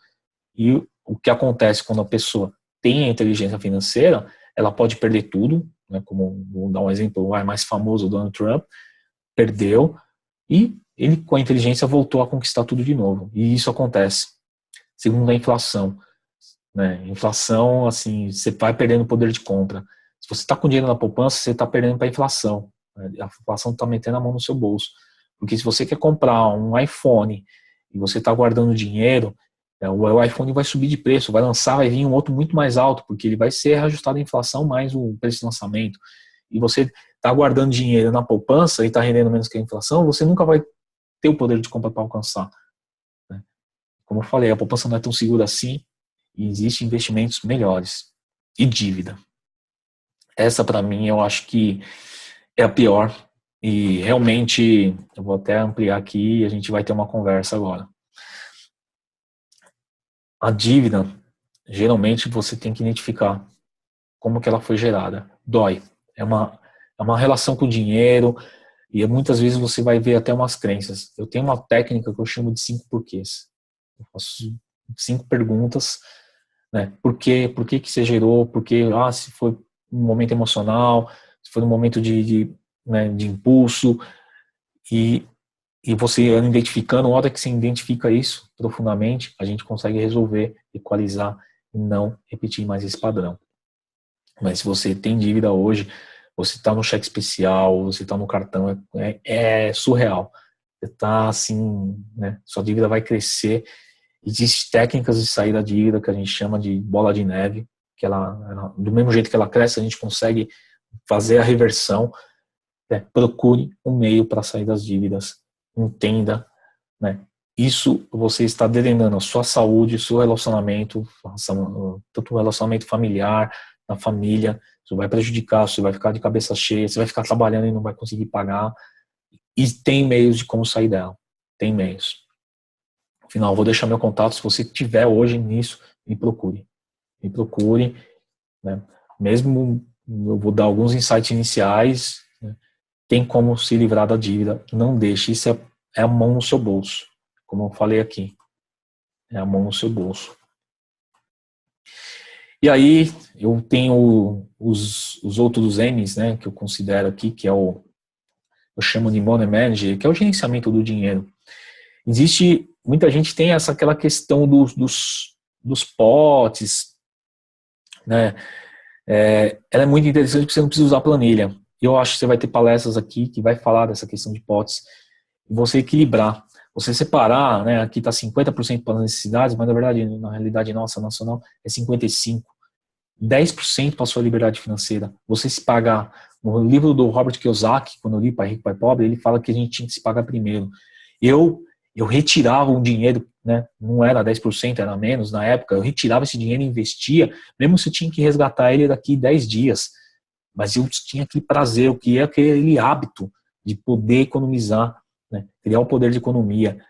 E o que acontece quando a pessoa tem a inteligência financeira, ela pode perder tudo, né? Como, vou dar um exemplo, o mais famoso, o Donald Trump, perdeu, e ele com a inteligência voltou a conquistar tudo de novo. E isso acontece. Segundo, a inflação, né? Inflação, assim, você vai perdendo poder de compra. Se você está com dinheiro na poupança, você está perdendo para a inflação, né? A inflação está metendo a mão no seu bolso. Porque se você quer comprar um iPhone e você está guardando dinheiro, o iPhone vai subir de preço, vai lançar, vai vir um outro muito mais alto, porque ele vai ser reajustado à inflação mais o preço de lançamento. E você está guardando dinheiro na poupança e está rendendo menos que a inflação, você nunca vai ter o poder de compra para alcançar, né? Como eu falei, a poupança não é tão segura assim e existem investimentos melhores. E dívida. Essa, para mim, eu acho que é a pior. E realmente, eu vou até ampliar aqui e a gente vai ter uma conversa agora. A dívida, geralmente você tem que identificar como que ela foi gerada. Dói. É uma relação com o dinheiro e muitas vezes você vai ver até umas crenças. Eu tenho uma técnica que eu chamo de 5 porquês. Eu faço 5 perguntas, né? Por quê? Por que que você gerou? Porque, se foi um momento emocional, se foi um momento né, de impulso, e você identificando, a hora que você identifica isso profundamente, a gente consegue resolver, equalizar e não repetir mais esse padrão. Mas se você tem dívida hoje, você está no cheque especial, você está no cartão, é surreal. Você está assim, né, sua dívida vai crescer. Existem técnicas de sair da dívida que a gente chama de bola de neve, que ela do mesmo jeito que ela cresce, a gente consegue fazer a reversão. Procure um meio para sair das dívidas. Entenda, né? Isso você está drenando a sua saúde, seu relacionamento, tanto o relacionamento familiar, na família, isso vai prejudicar, você vai ficar de cabeça cheia, você vai ficar trabalhando e não vai conseguir pagar. E tem meios de como sair dela. Tem meios. Afinal, vou deixar meu contato, se você tiver hoje nisso, me procure. Me procure, né? Mesmo eu vou dar alguns insights iniciais, né? Tem como se livrar da dívida, não deixe, isso é a mão no seu bolso, como eu falei aqui, é a mão no seu bolso. E aí, eu tenho os outros M's, né, que eu considero aqui, que eu chamo de Money Manager, que é o gerenciamento do dinheiro. Muita gente tem aquela questão dos potes, né, ela é muito interessante porque você não precisa usar planilha. Eu acho que você vai ter palestras aqui que vai falar dessa questão de potes, e você equilibrar, você separar, né, aqui está 50% para as necessidades, mas na verdade, na realidade nossa, nacional, é 55%. 10% para a sua liberdade financeira. Você se pagar. No livro do Robert Kiyosaki, quando eu li Pai Rico, Pai Pobre, ele fala que a gente tinha que se pagar primeiro. Eu retirava um dinheiro, né, não era 10%, era menos na época, eu retirava esse dinheiro e investia, mesmo se eu tinha que resgatar ele daqui 10 dias. Mas eu tinha aquele prazer, o que é aquele hábito de poder economizar, né, criar o poder de economia,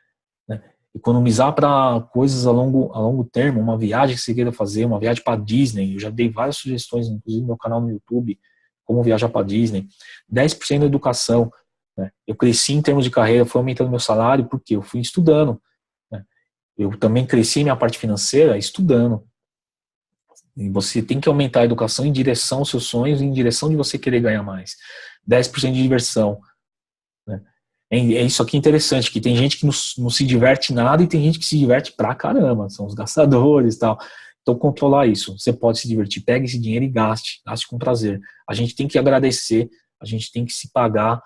né, economizar para coisas a longo termo, uma viagem que você queira fazer, uma viagem para Disney. Eu já dei várias sugestões, inclusive no meu canal no YouTube, como viajar para Disney. 10% da educação, né? Eu cresci em termos de carreira, fui aumentando meu salário, porque eu fui estudando, né? Eu também cresci minha parte financeira estudando. E você tem que aumentar a educação em direção aos seus sonhos, em direção de você querer ganhar mais. 10% de diversão, né? É isso aqui interessante, que tem gente que não se diverte nada e tem gente que se diverte pra caramba, são os gastadores e tal. Então, controlar isso. Você pode se divertir, pegue esse dinheiro e gaste com prazer. A gente tem que agradecer, a gente tem que se pagar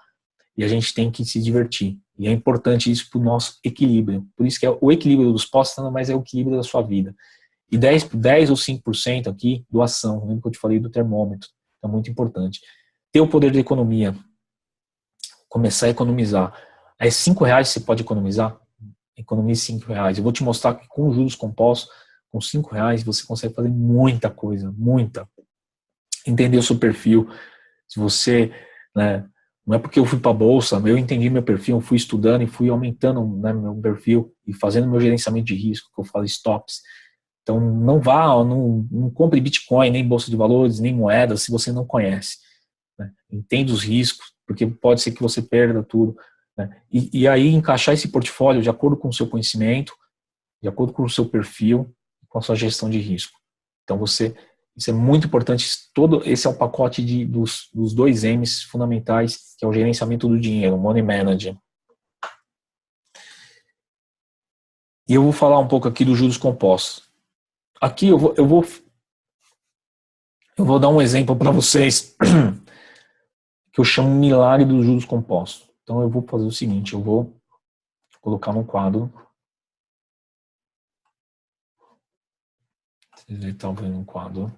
e a gente tem que se divertir. E é importante isso para o nosso equilíbrio. Por isso que o equilíbrio dos postos não mais é o equilíbrio da sua vida. E 10 ou 5% aqui, doação. Lembra que eu te falei do termômetro? é muito importante. Ter o poder da economia, começar a economizar. É R$5 você pode economizar? Economize R$5. Eu vou te mostrar que com juros compostos, com R$5 você consegue fazer muita coisa, muita. Entender o seu perfil. Se você, né, não é porque eu fui para a bolsa, eu entendi meu perfil, eu fui estudando e fui aumentando, né, meu perfil e fazendo meu gerenciamento de risco, que eu falo stops. Então não vá, não compre Bitcoin, nem bolsa de valores, nem moedas se você não conhece. Né? Entenda os riscos, porque pode ser que você perda tudo. Né? E aí encaixar esse portfólio de acordo com o seu conhecimento, de acordo com o seu perfil, com a sua gestão de risco. Então isso é muito importante. Esse é o pacote dos 2 M's fundamentais, que é o gerenciamento do dinheiro, Money Manager. E eu vou falar um pouco aqui dos juros compostos. Aqui eu vou dar um exemplo para vocês que eu chamo milagre dos juros compostos. Então eu vou fazer o seguinte, eu vou colocar no quadro. Vocês estão vendo um quadro.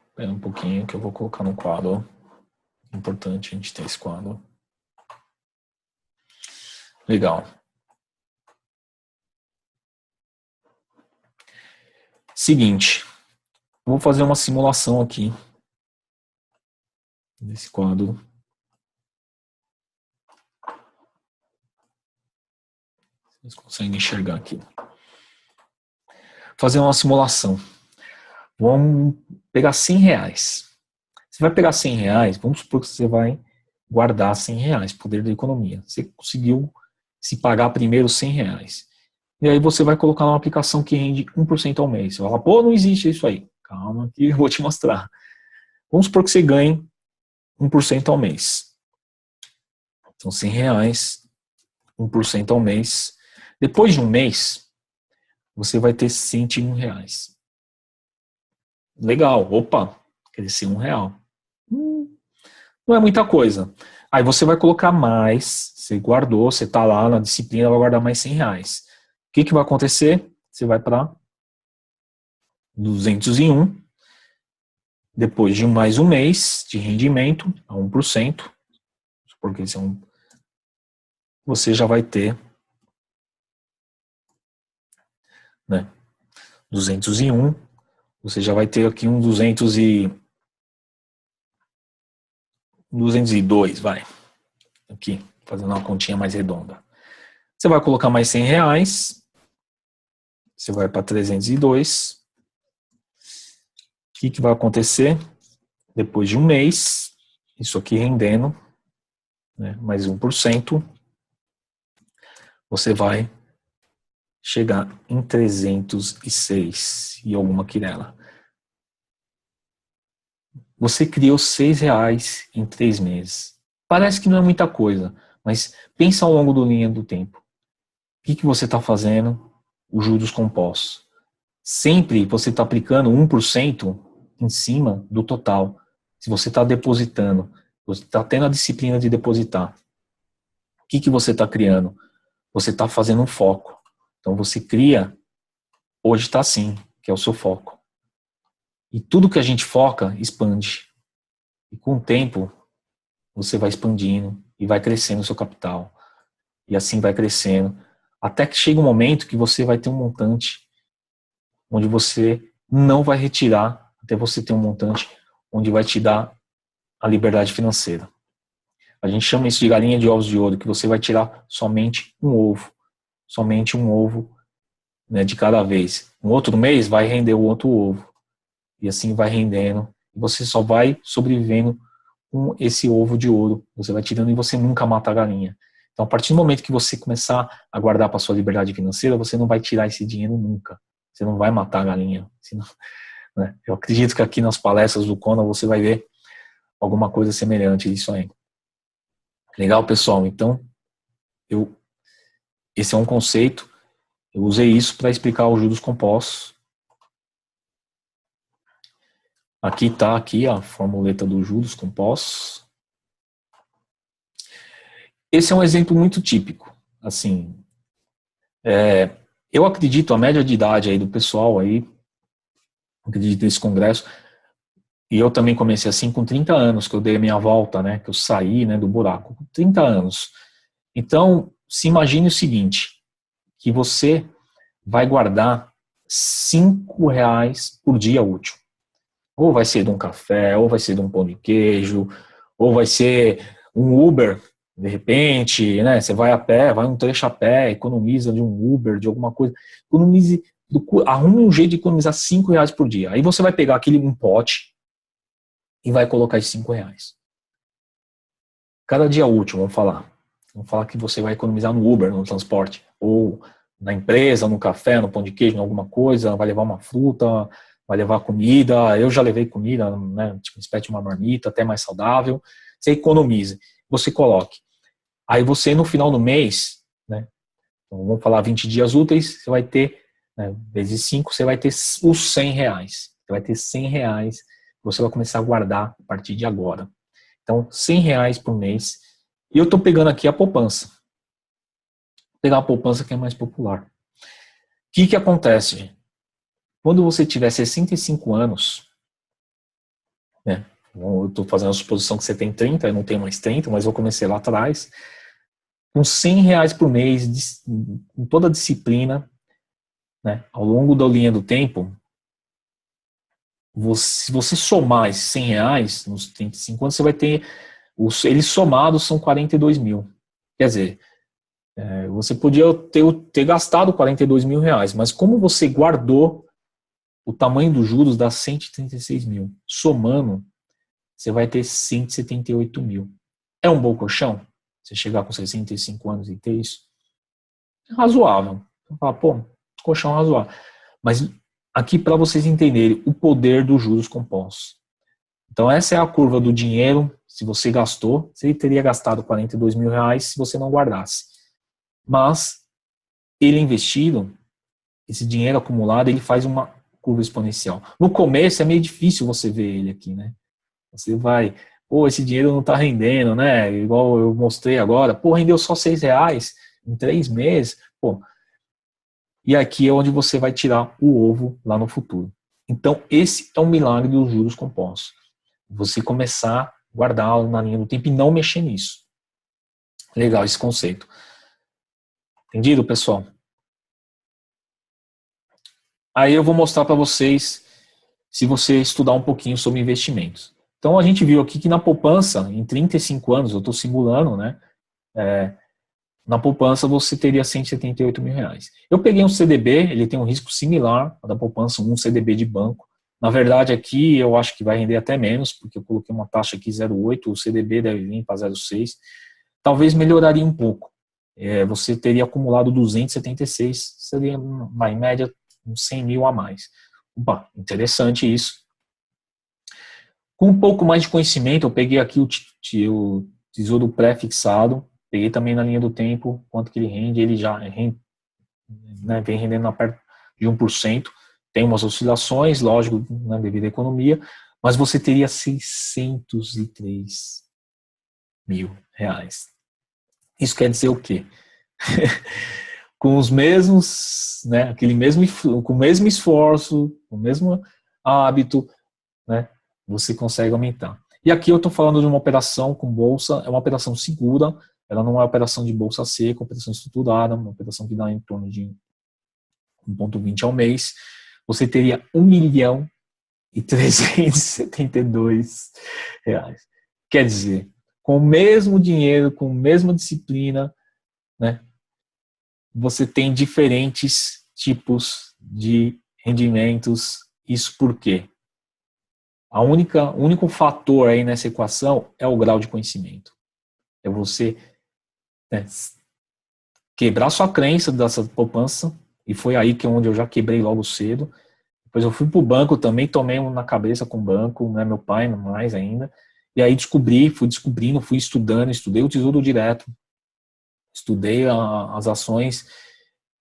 Espera um pouquinho que eu vou colocar no quadro. É importante a gente ter esse quadro. Legal. Seguinte, vou fazer uma simulação aqui desse quadro. Vocês conseguem enxergar aqui. Fazer uma simulação. Vamos pegar R$100. Você vai pegar R$100, vamos supor que você vai guardar R$100, poder da economia. Você conseguiu se pagar primeiro R$100. E aí você vai colocar numa aplicação que rende 1% ao mês. Você vai falar, pô, não existe isso aí. Calma que eu vou te mostrar. Vamos supor que você ganhe 1% ao mês. Então, R$100, 1% ao mês. Depois de um mês, você vai ter R$101. Legal, opa, cresceu R$1. Não é muita coisa. Aí você vai colocar mais, você guardou, você está lá na disciplina, vai guardar mais R$100. O que vai acontecer? Você vai para 201, depois de mais um mês de rendimento, a 1%, porque você já vai ter, né, 201, você já vai ter aqui um 202, vai. Aqui, fazendo uma continha mais redonda. Você vai colocar mais R$100, você vai para 302. O que vai acontecer? Depois de um mês, isso aqui rendendo, né, mais 1%, você vai chegar em 306 e alguma quirela. Você criou R$6 em 3 meses. Parece que não é muita coisa, mas pensa ao longo da linha do tempo. O que você está fazendo? Os juros compostos. Sempre você está aplicando 1% em cima do total. Se você está depositando, você está tendo a disciplina de depositar. O que você está criando? Você está fazendo um foco. Então você cria, hoje está assim, que é o seu foco. E tudo que a gente foca, expande. E com o tempo, você vai expandindo e vai crescendo o seu capital. E assim vai crescendo. Até que chega um momento que você vai ter um montante onde você não vai retirar, até você ter um montante onde vai te dar a liberdade financeira. A gente chama isso de galinha de ovos de ouro, que você vai tirar somente um ovo, né, de cada vez. Um outro mês vai render o outro ovo. E assim vai rendendo. E você só vai sobrevivendo com esse ovo de ouro. Você vai tirando e você nunca mata a galinha. Então, a partir do momento que você começar a guardar para sua liberdade financeira, você não vai tirar esse dinheiro nunca. Você não vai matar a galinha. Senão, né? Eu acredito que aqui nas palestras do Conan você vai ver alguma coisa semelhante a isso aí. Legal, pessoal? Então, esse é um conceito. Eu usei isso para explicar os juros compostos. Aqui está a formuleta dos juros compostos. Esse é um exemplo muito típico. Assim, Eu acredito, a média de idade aí do pessoal aí, acredito nesse congresso, e eu também comecei assim com 30 anos, que eu dei a minha volta, né, que eu saí, né, do buraco, com 30 anos. Então, se imagine o seguinte, que você vai guardar R$ 5 por dia útil. Ou vai ser de um café, ou vai ser de um pão de queijo, ou vai ser um Uber, de repente, né? Você vai a pé, vai um trecho a pé, economiza de um Uber, de alguma coisa. Economize, arrume um jeito de economizar R$ 5 por dia. Aí você vai pegar aquele um pote e vai colocar esses R$ 5. Cada dia útil, vamos falar. Vamos falar que você vai economizar no Uber, no transporte, ou na empresa, no café, no pão de queijo, em alguma coisa, vai levar uma fruta, vai levar comida. Eu já levei comida, né, tipo, espécie de uma marmita, até mais saudável. Você economize, você coloque. Aí você, no final do mês, né, então vamos falar 20 dias úteis, você vai ter, né, vezes 5, você vai ter os R$ 100. Você vai ter R$ 100 que você vai começar a guardar a partir de agora. Então, R$ 100 por mês. E eu estou pegando aqui a poupança. Vou pegar a poupança que é mais popular. O que acontece, gente? Quando você tiver 65 anos, né, eu estou fazendo a suposição que você tem 30, eu não tenho mais 30, mas eu comecei lá atrás, com R$ 100 por mês, com toda a disciplina, né, ao longo da linha do tempo, se você somar esses R$ 100 nos 35 anos, você vai ter, eles somados são 42 mil. Quer dizer, você podia ter gastado R$ 42 mil, mas como você guardou, o tamanho dos juros dá 136 mil. Somando, você vai ter 178 mil. É um bom colchão? Você chegar com 65 anos e ter isso? É razoável. Você fala, pô, colchão razoável. Mas aqui para vocês entenderem o poder dos juros compostos. Então essa é a curva do dinheiro. Se você gastou, você teria gastado R$ 42 mil se você não guardasse. Mas ele investido, esse dinheiro acumulado, ele faz uma curva exponencial. No começo é meio difícil você ver ele aqui, né? Você vai, pô, esse dinheiro não está rendendo, né? Igual eu mostrei agora, pô, rendeu só R$ 6 em 3 meses, pô. E aqui é onde você vai tirar o ovo lá no futuro. Então, esse é o milagre dos juros compostos. Você começar a guardá-lo na linha do tempo e não mexer nisso. Legal esse conceito. Entendido, pessoal? Aí eu vou mostrar para vocês, se você estudar um pouquinho sobre investimentos. Então a gente viu aqui que na poupança, em 35 anos, eu estou simulando, né? Na poupança você teria R$ 178 mil. Eu peguei um CDB, ele tem um risco similar ao da poupança, um CDB de banco. Na verdade aqui eu acho que vai render até menos, porque eu coloquei uma taxa aqui 0,8, o CDB deve vir para 0,6. Talvez melhoraria um pouco. Você teria acumulado 276, seria em média uns 100 mil a mais. Opa, interessante isso. Com um pouco mais de conhecimento, eu peguei aqui o tesouro pré-fixado, peguei também na linha do tempo, quanto que ele rende, ele já rende, né, vem rendendo na perto de 1%, tem umas oscilações, lógico, né, devido à economia, mas você teria R$ 603 mil. Isso quer dizer o quê? Com os mesmos, né, com o mesmo esforço, com o mesmo hábito, né, você consegue aumentar. E aqui eu estou falando de uma operação com bolsa, é uma operação segura, ela não é uma operação de bolsa seca, é uma operação estruturada, uma operação que dá em torno de 1,20 ao mês. Você teria R$ 1.372.000. Quer dizer, com o mesmo dinheiro, com a mesma disciplina, né, você tem diferentes tipos de rendimentos. Isso por quê? O único fator aí nessa equação é o grau de conhecimento. É você, né, quebrar sua crença dessa poupança, e foi aí que onde eu já quebrei logo cedo. Depois eu fui para o banco também, tomei na cabeça com o banco, né, meu pai mais ainda, e aí fui descobrindo, fui estudando, estudei o Tesouro Direto, estudei as ações,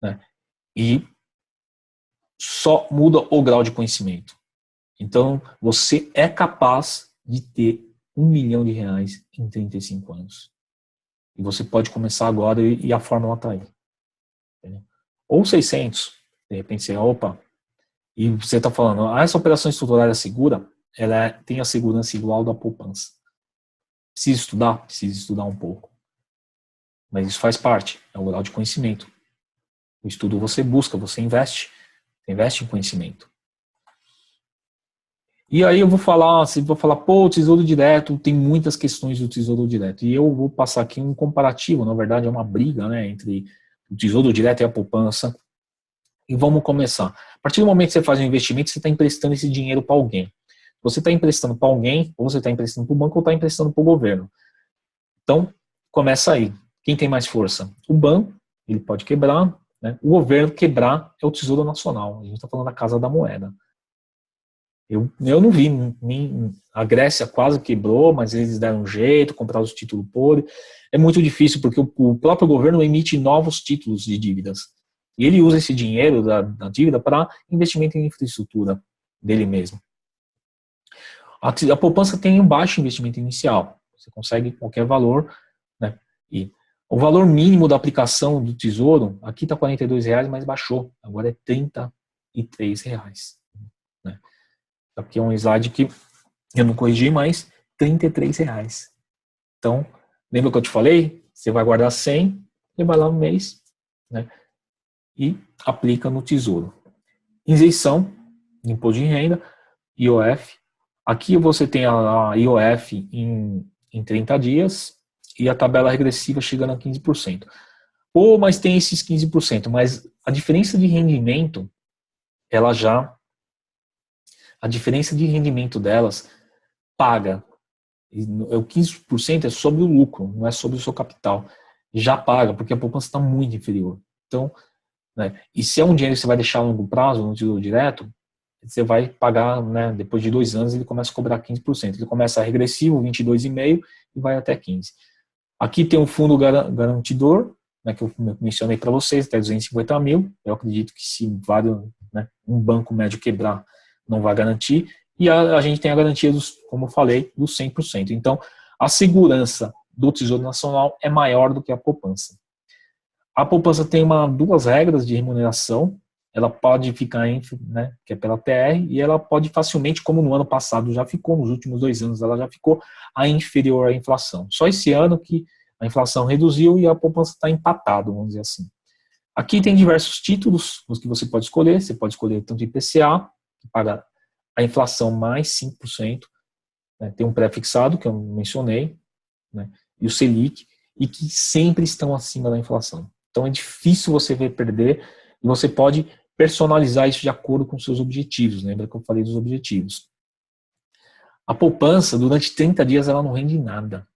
né, e só muda o grau de conhecimento. Então, você é capaz de ter R$ 1 milhão em 35 anos. E você pode começar agora e a fórmula está aí. Entendeu? Ou 600. De repente você, opa, e você está falando, essa operação estruturada segura, tem a segurança igual da poupança. Precisa estudar um pouco. Mas isso faz parte, é o grau de conhecimento. O estudo você busca, você investe em conhecimento. E aí eu vou falar, pô, o Tesouro Direto, tem muitas questões do Tesouro Direto. E eu vou passar aqui um comparativo, na verdade é uma briga, né, entre o Tesouro Direto e a poupança. E vamos começar. A partir do momento que você faz um investimento, você está emprestando esse dinheiro para alguém. Você está emprestando para alguém, ou você está emprestando para o banco, ou está emprestando para o governo. Então, começa aí. Quem tem mais força? O banco, ele pode quebrar, né? O governo quebrar é o Tesouro Nacional. A gente está falando da Casa da Moeda. Eu não vi, a Grécia quase quebrou, mas eles deram um jeito, compraram os títulos podres. É muito difícil, porque o próprio governo emite novos títulos de dívidas. E ele usa esse dinheiro da dívida para investimento em infraestrutura dele mesmo. A poupança tem um baixo investimento inicial. Você consegue qualquer valor, né? E o valor mínimo da aplicação do Tesouro, aqui está R$ 42,00, mas baixou. Agora é R$ 33,00. Né? Aqui é um slide que eu não corrigi, mas R$ 33,00. Então, lembra que eu te falei? Você vai guardar 100, você vai lá no mês, né? E aplica no Tesouro. Isenção, imposto de renda, IOF. Aqui você tem a IOF em 30 dias e a tabela regressiva chegando a 15%. Pô, mas tem esses 15%, mas a diferença de rendimento, a diferença de rendimento delas paga. O 15% é sobre o lucro, não é sobre o seu capital. Já paga, porque a poupança está muito inferior. Então, né, e se é um dinheiro que você vai deixar a longo prazo, no Tesouro Direto, você vai pagar, né, depois de 2 anos, ele começa a cobrar 15%. Ele começa regressivo, 22,5%, e vai até 15%. Aqui tem um fundo garantidor, né, que eu mencionei para vocês, até 250 mil. Eu acredito que se um banco médio quebrar, não vai garantir. E a gente tem a garantia, como eu falei, dos 100%. Então, a segurança do Tesouro Nacional é maior do que a poupança. A poupança tem duas regras de remuneração. Ela pode ficar né, que é pela TR, e ela pode facilmente, como no ano passado já ficou, nos últimos 2 anos ela já ficou, inferior à inflação. Só esse ano que a inflação reduziu e a poupança está empatado, vamos dizer assim. Aqui tem diversos títulos, os que você pode escolher. Você pode escolher tanto IPCA, que paga a inflação mais 5%, né, tem um pré-fixado, que eu mencionei, né, e o Selic, e que sempre estão acima da inflação. Então é difícil você ver perder, e você pode personalizar isso de acordo com seus objetivos. Lembra que eu falei dos objetivos? A poupança, durante 30 dias, ela não rende nada.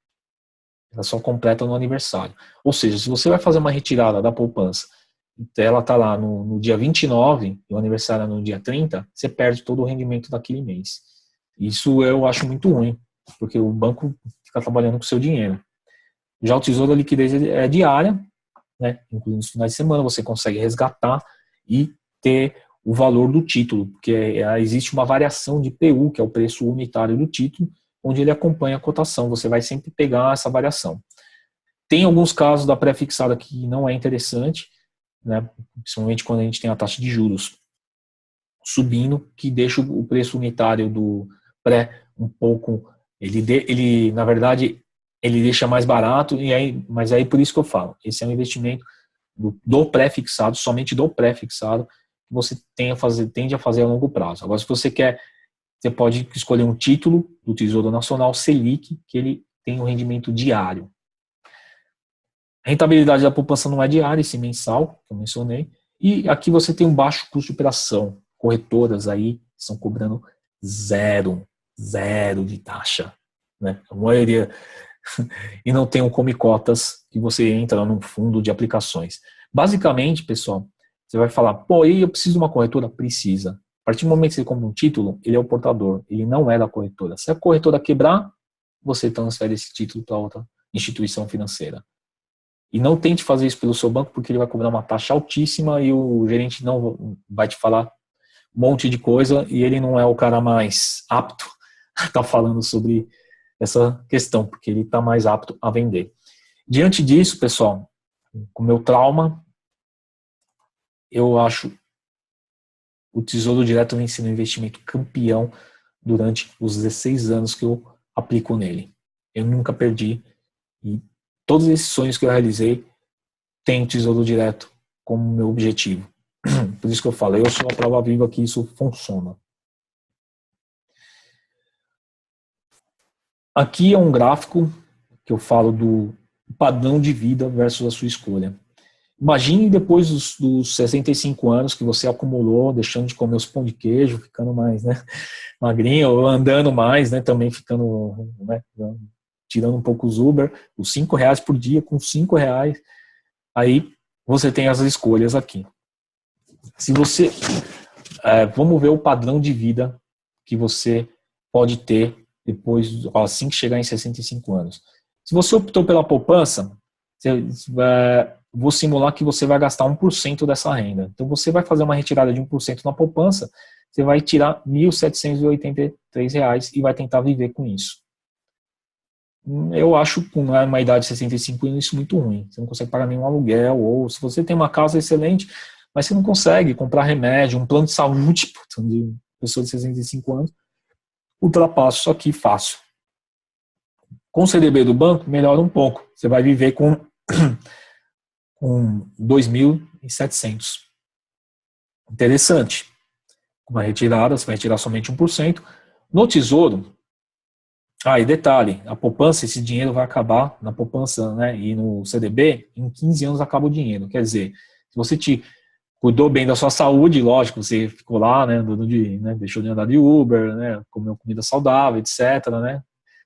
Ela só completa no aniversário. Ou seja, se você vai fazer uma retirada da poupança, ela está lá no dia 29, e o aniversário é no dia 30, você perde todo o rendimento daquele mês. Isso eu acho muito ruim, porque o banco fica trabalhando com o seu dinheiro. Já o Tesouro, a liquidez é diária, né? Incluindo os finais de semana, você consegue resgatar e ter o valor do título, porque existe uma variação de PU, que é o preço unitário do título, onde ele acompanha a cotação. Você vai sempre pegar essa variação. Tem alguns casos da pré-fixada que não é interessante, né? Principalmente quando a gente tem a taxa de juros subindo, que deixa o preço unitário do pré um pouco, ele na verdade ele deixa mais barato, mas aí por isso que eu falo, esse é um investimento do pré-fixado, somente do pré-fixado, que você tende a fazer a longo prazo. Agora, se você quer, você pode escolher um título do Tesouro Nacional, Selic, que ele tem um rendimento diário. A rentabilidade da poupança não é diária, e sim mensal, que eu mencionei. E aqui você tem um baixo custo de operação. Corretoras aí estão cobrando zero de taxa, né? A maioria. E não tem um come cotas que você entra num fundo de aplicações. Basicamente, pessoal, você vai falar, pô, e eu preciso de uma corretora? Precisa. A partir do momento que você compra um título, ele é o portador, ele não é da corretora. Se a corretora quebrar, você transfere esse título para outra instituição financeira. E não tente fazer isso pelo seu banco, porque ele vai cobrar uma taxa altíssima e o gerente não vai te falar um monte de coisa e ele não é o cara mais apto a estar falando sobre essa questão, porque ele está mais apto a vender. Diante disso, pessoal, com o meu trauma, eu acho o Tesouro Direto vem sendo um investimento campeão durante os 16 anos que eu aplico nele. Eu nunca perdi e todos esses sonhos que eu realizei têm o Tesouro Direto como meu objetivo. Por isso que eu falo, eu sou a prova viva que isso funciona. Aqui é um gráfico que eu falo do padrão de vida versus a sua escolha. Imagine depois dos 65 anos que você acumulou, deixando de comer os pão de queijo, ficando mais, né, magrinho, ou andando mais, né, também ficando, né, tirando um pouco os Uber, os R$5 por dia, com R$5, aí você tem as escolhas aqui. Se você, vamos ver o padrão de vida que você pode ter depois, assim que chegar em 65 anos. Se você optou pela poupança, vou simular que você vai gastar 1% dessa renda. Então você vai fazer uma retirada de 1% na poupança, você vai tirar R$1.783 e vai tentar viver com isso. Eu acho, com uma idade de 65 anos, isso muito ruim. Você não consegue pagar nenhum aluguel, ou se você tem uma casa excelente, mas você não consegue comprar remédio, um plano de saúde, de pessoa de 65 anos, ultrapassa isso aqui fácil. Com o CDB do banco, melhora um pouco. Você vai viver com 2.700. Interessante. Com uma retirada, você vai retirar somente 1%. No Tesouro, e detalhe, a poupança, esse dinheiro vai acabar na poupança, né, e no CDB, em 15 anos acaba o dinheiro. Quer dizer, se você cuidou bem da sua saúde, lógico, você ficou lá, né, deixou de andar de Uber, né, comeu comida saudável, etc., né,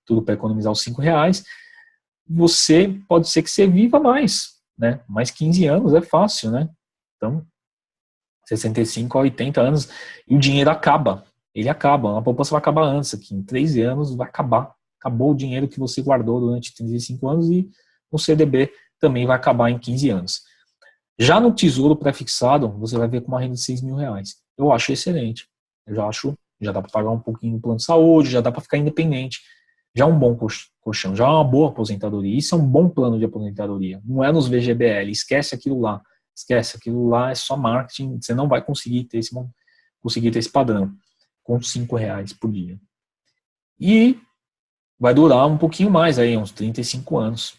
tudo para economizar os R$5, você pode ser que você viva mais, né, mais 15 anos é fácil, né, então 65 a 80 anos e o dinheiro acaba, ele acaba, a poupança vai acabar antes aqui, em 13 anos vai acabar, acabou o dinheiro que você guardou durante 35 anos e o CDB também vai acabar em 15 anos. Já no Tesouro pré-fixado, você vai ver com uma renda de R$6.000. Eu acho excelente. Já dá para pagar um pouquinho do plano de saúde, já dá para ficar independente. Já é um bom colchão, já é uma boa aposentadoria. Isso é um bom plano de aposentadoria. Não é nos VGBL, esquece aquilo lá. Esquece, aquilo lá é só marketing, você não vai conseguir ter esse padrão com R$5 por dia. E vai durar um pouquinho mais aí, uns 35 anos.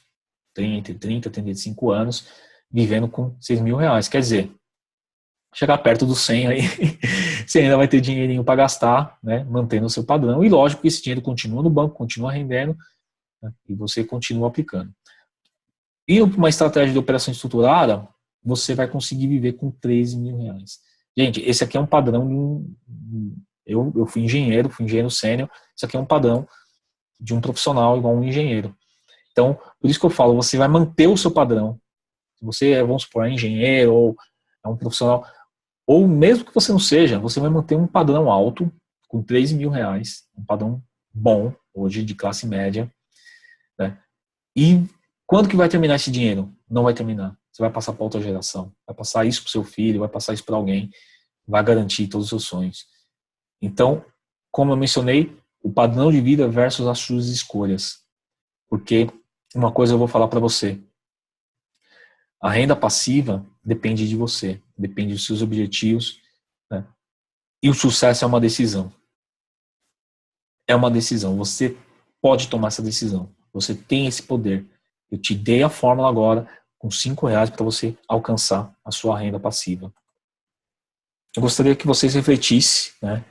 35 anos, vivendo com R$6.000. Quer dizer, chegar perto dos 100 aí, você ainda vai ter dinheirinho para gastar, né, mantendo o seu padrão. E lógico que esse dinheiro continua no banco, continua rendendo, né, e você continua aplicando. E uma estratégia de operação estruturada, você vai conseguir viver com R$13.000. Gente, esse aqui é um padrão eu fui engenheiro sênior, isso aqui é um padrão de um profissional igual um engenheiro. Então, por isso que eu falo, você vai manter o seu padrão. Se você, vamos supor, é engenheiro ou é um profissional, ou mesmo que você não seja, você vai manter um padrão alto com R$13.000, um padrão bom, hoje de classe média, né? E quando que vai terminar esse dinheiro? Não vai terminar. Você vai passar para outra geração, vai passar isso para o seu filho, vai passar isso para alguém, vai garantir todos os seus sonhos. Então, como eu mencionei, o padrão de vida versus as suas escolhas. Porque uma coisa eu vou falar para você, a renda passiva depende de você, depende dos seus objetivos, né? E o sucesso é uma decisão. É uma decisão. Você pode tomar essa decisão. Você tem esse poder. Eu te dei a fórmula agora com R$5 para você alcançar a sua renda passiva. Eu gostaria que vocês refletissem, né?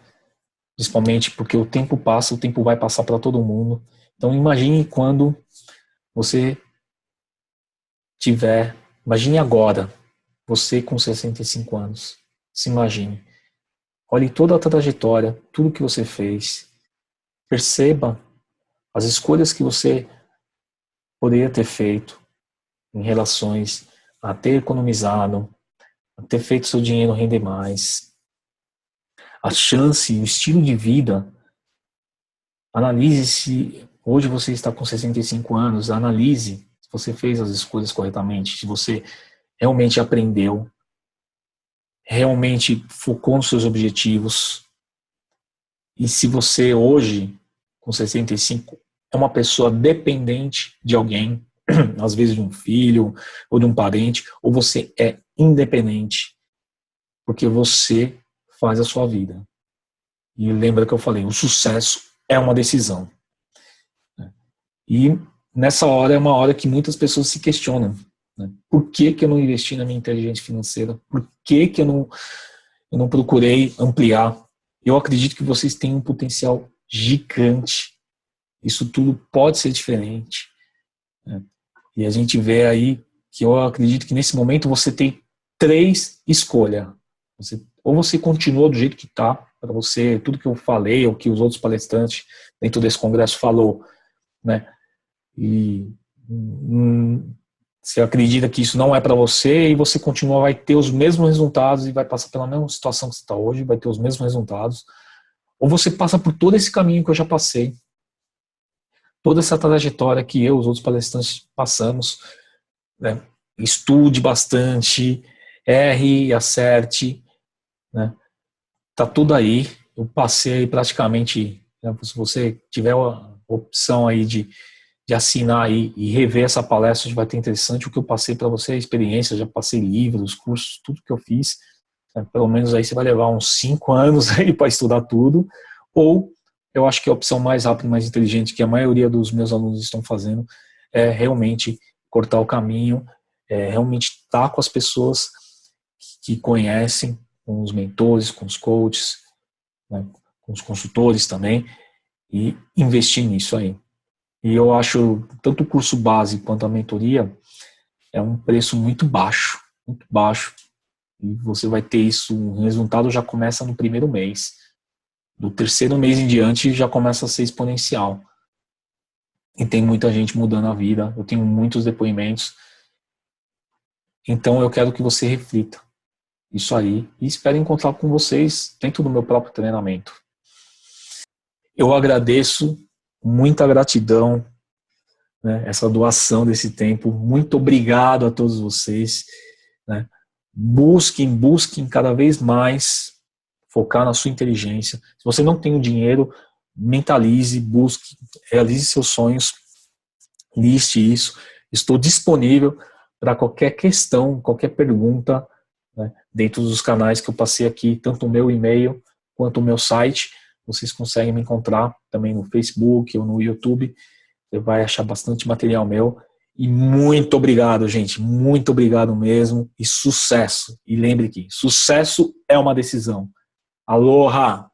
Principalmente porque o tempo passa, o tempo vai passar para todo mundo. Então imagine quando você imagine agora, você com 65 anos, se imagine. Olhe toda a trajetória, tudo que você fez, perceba as escolhas que você poderia ter feito em relações a ter economizado, a ter feito seu dinheiro render mais, a chance, o estilo de vida. Analise se hoje você está com 65 anos, analise se você fez as escolhas corretamente, se você realmente aprendeu, realmente focou nos seus objetivos. E se você hoje, com 65, é uma pessoa dependente de alguém, às vezes de um filho ou de um parente, ou você é independente, porque você faz a sua vida. E lembra que eu falei, o sucesso é uma decisão. E nessa hora é uma hora que muitas pessoas se questionam, né? Por que eu não investi na minha inteligência financeira? Por que eu não procurei ampliar? Eu acredito que vocês têm um potencial gigante. Isso tudo pode ser diferente, né? E a gente vê aí que eu acredito que nesse momento você tem 3 escolhas. Ou você continua do jeito que está, para você, tudo que eu falei, ou que os outros palestrantes dentro desse congresso falou, né? E você acredita que isso não é para você e você continua, vai ter os mesmos resultados e vai passar pela mesma situação que você está hoje, vai ter os mesmos resultados. Ou você passa por todo esse caminho que eu já passei, toda essa trajetória que eu, os outros palestrantes passamos, né? Estude bastante, erre e acerte, né? Tá tudo aí. Eu passei praticamente, né, se você tiver a opção aí de assinar aí e rever essa palestra, vai ter interessante. O que eu passei para você, a experiência, já passei livros, cursos, tudo que eu fiz, né? Pelo menos aí você vai levar uns 5 anos aí para estudar tudo. Ou eu acho que a opção mais rápida e mais inteligente que a maioria dos meus alunos estão fazendo é realmente cortar o caminho, realmente estar com as pessoas que conhecem, com os mentores, com os coaches, né, com os consultores também, e investir nisso aí. E eu acho, tanto o curso base quanto a mentoria, é um preço muito baixo, e você vai ter isso, o resultado já começa no primeiro mês. Do terceiro mês em diante já começa a ser exponencial. E tem muita gente mudando a vida, eu tenho muitos depoimentos. Então eu quero que você reflita isso aí e espero encontrar com vocês dentro do meu próprio treinamento. Eu agradeço, muita gratidão, né, essa doação desse tempo. Muito obrigado a todos vocês, né? Busquem cada vez mais focar na sua inteligência. Se você não tem o dinheiro, mentalize, busque, realize seus sonhos, liste isso. Estou disponível para qualquer questão, qualquer pergunta, né, dentro dos canais que eu passei aqui, tanto o meu e-mail quanto o meu site. Vocês conseguem me encontrar também no Facebook ou no YouTube. Você vai achar bastante material meu. E muito obrigado, gente. Muito obrigado mesmo. E sucesso. E lembre que sucesso é uma decisão. Aloha!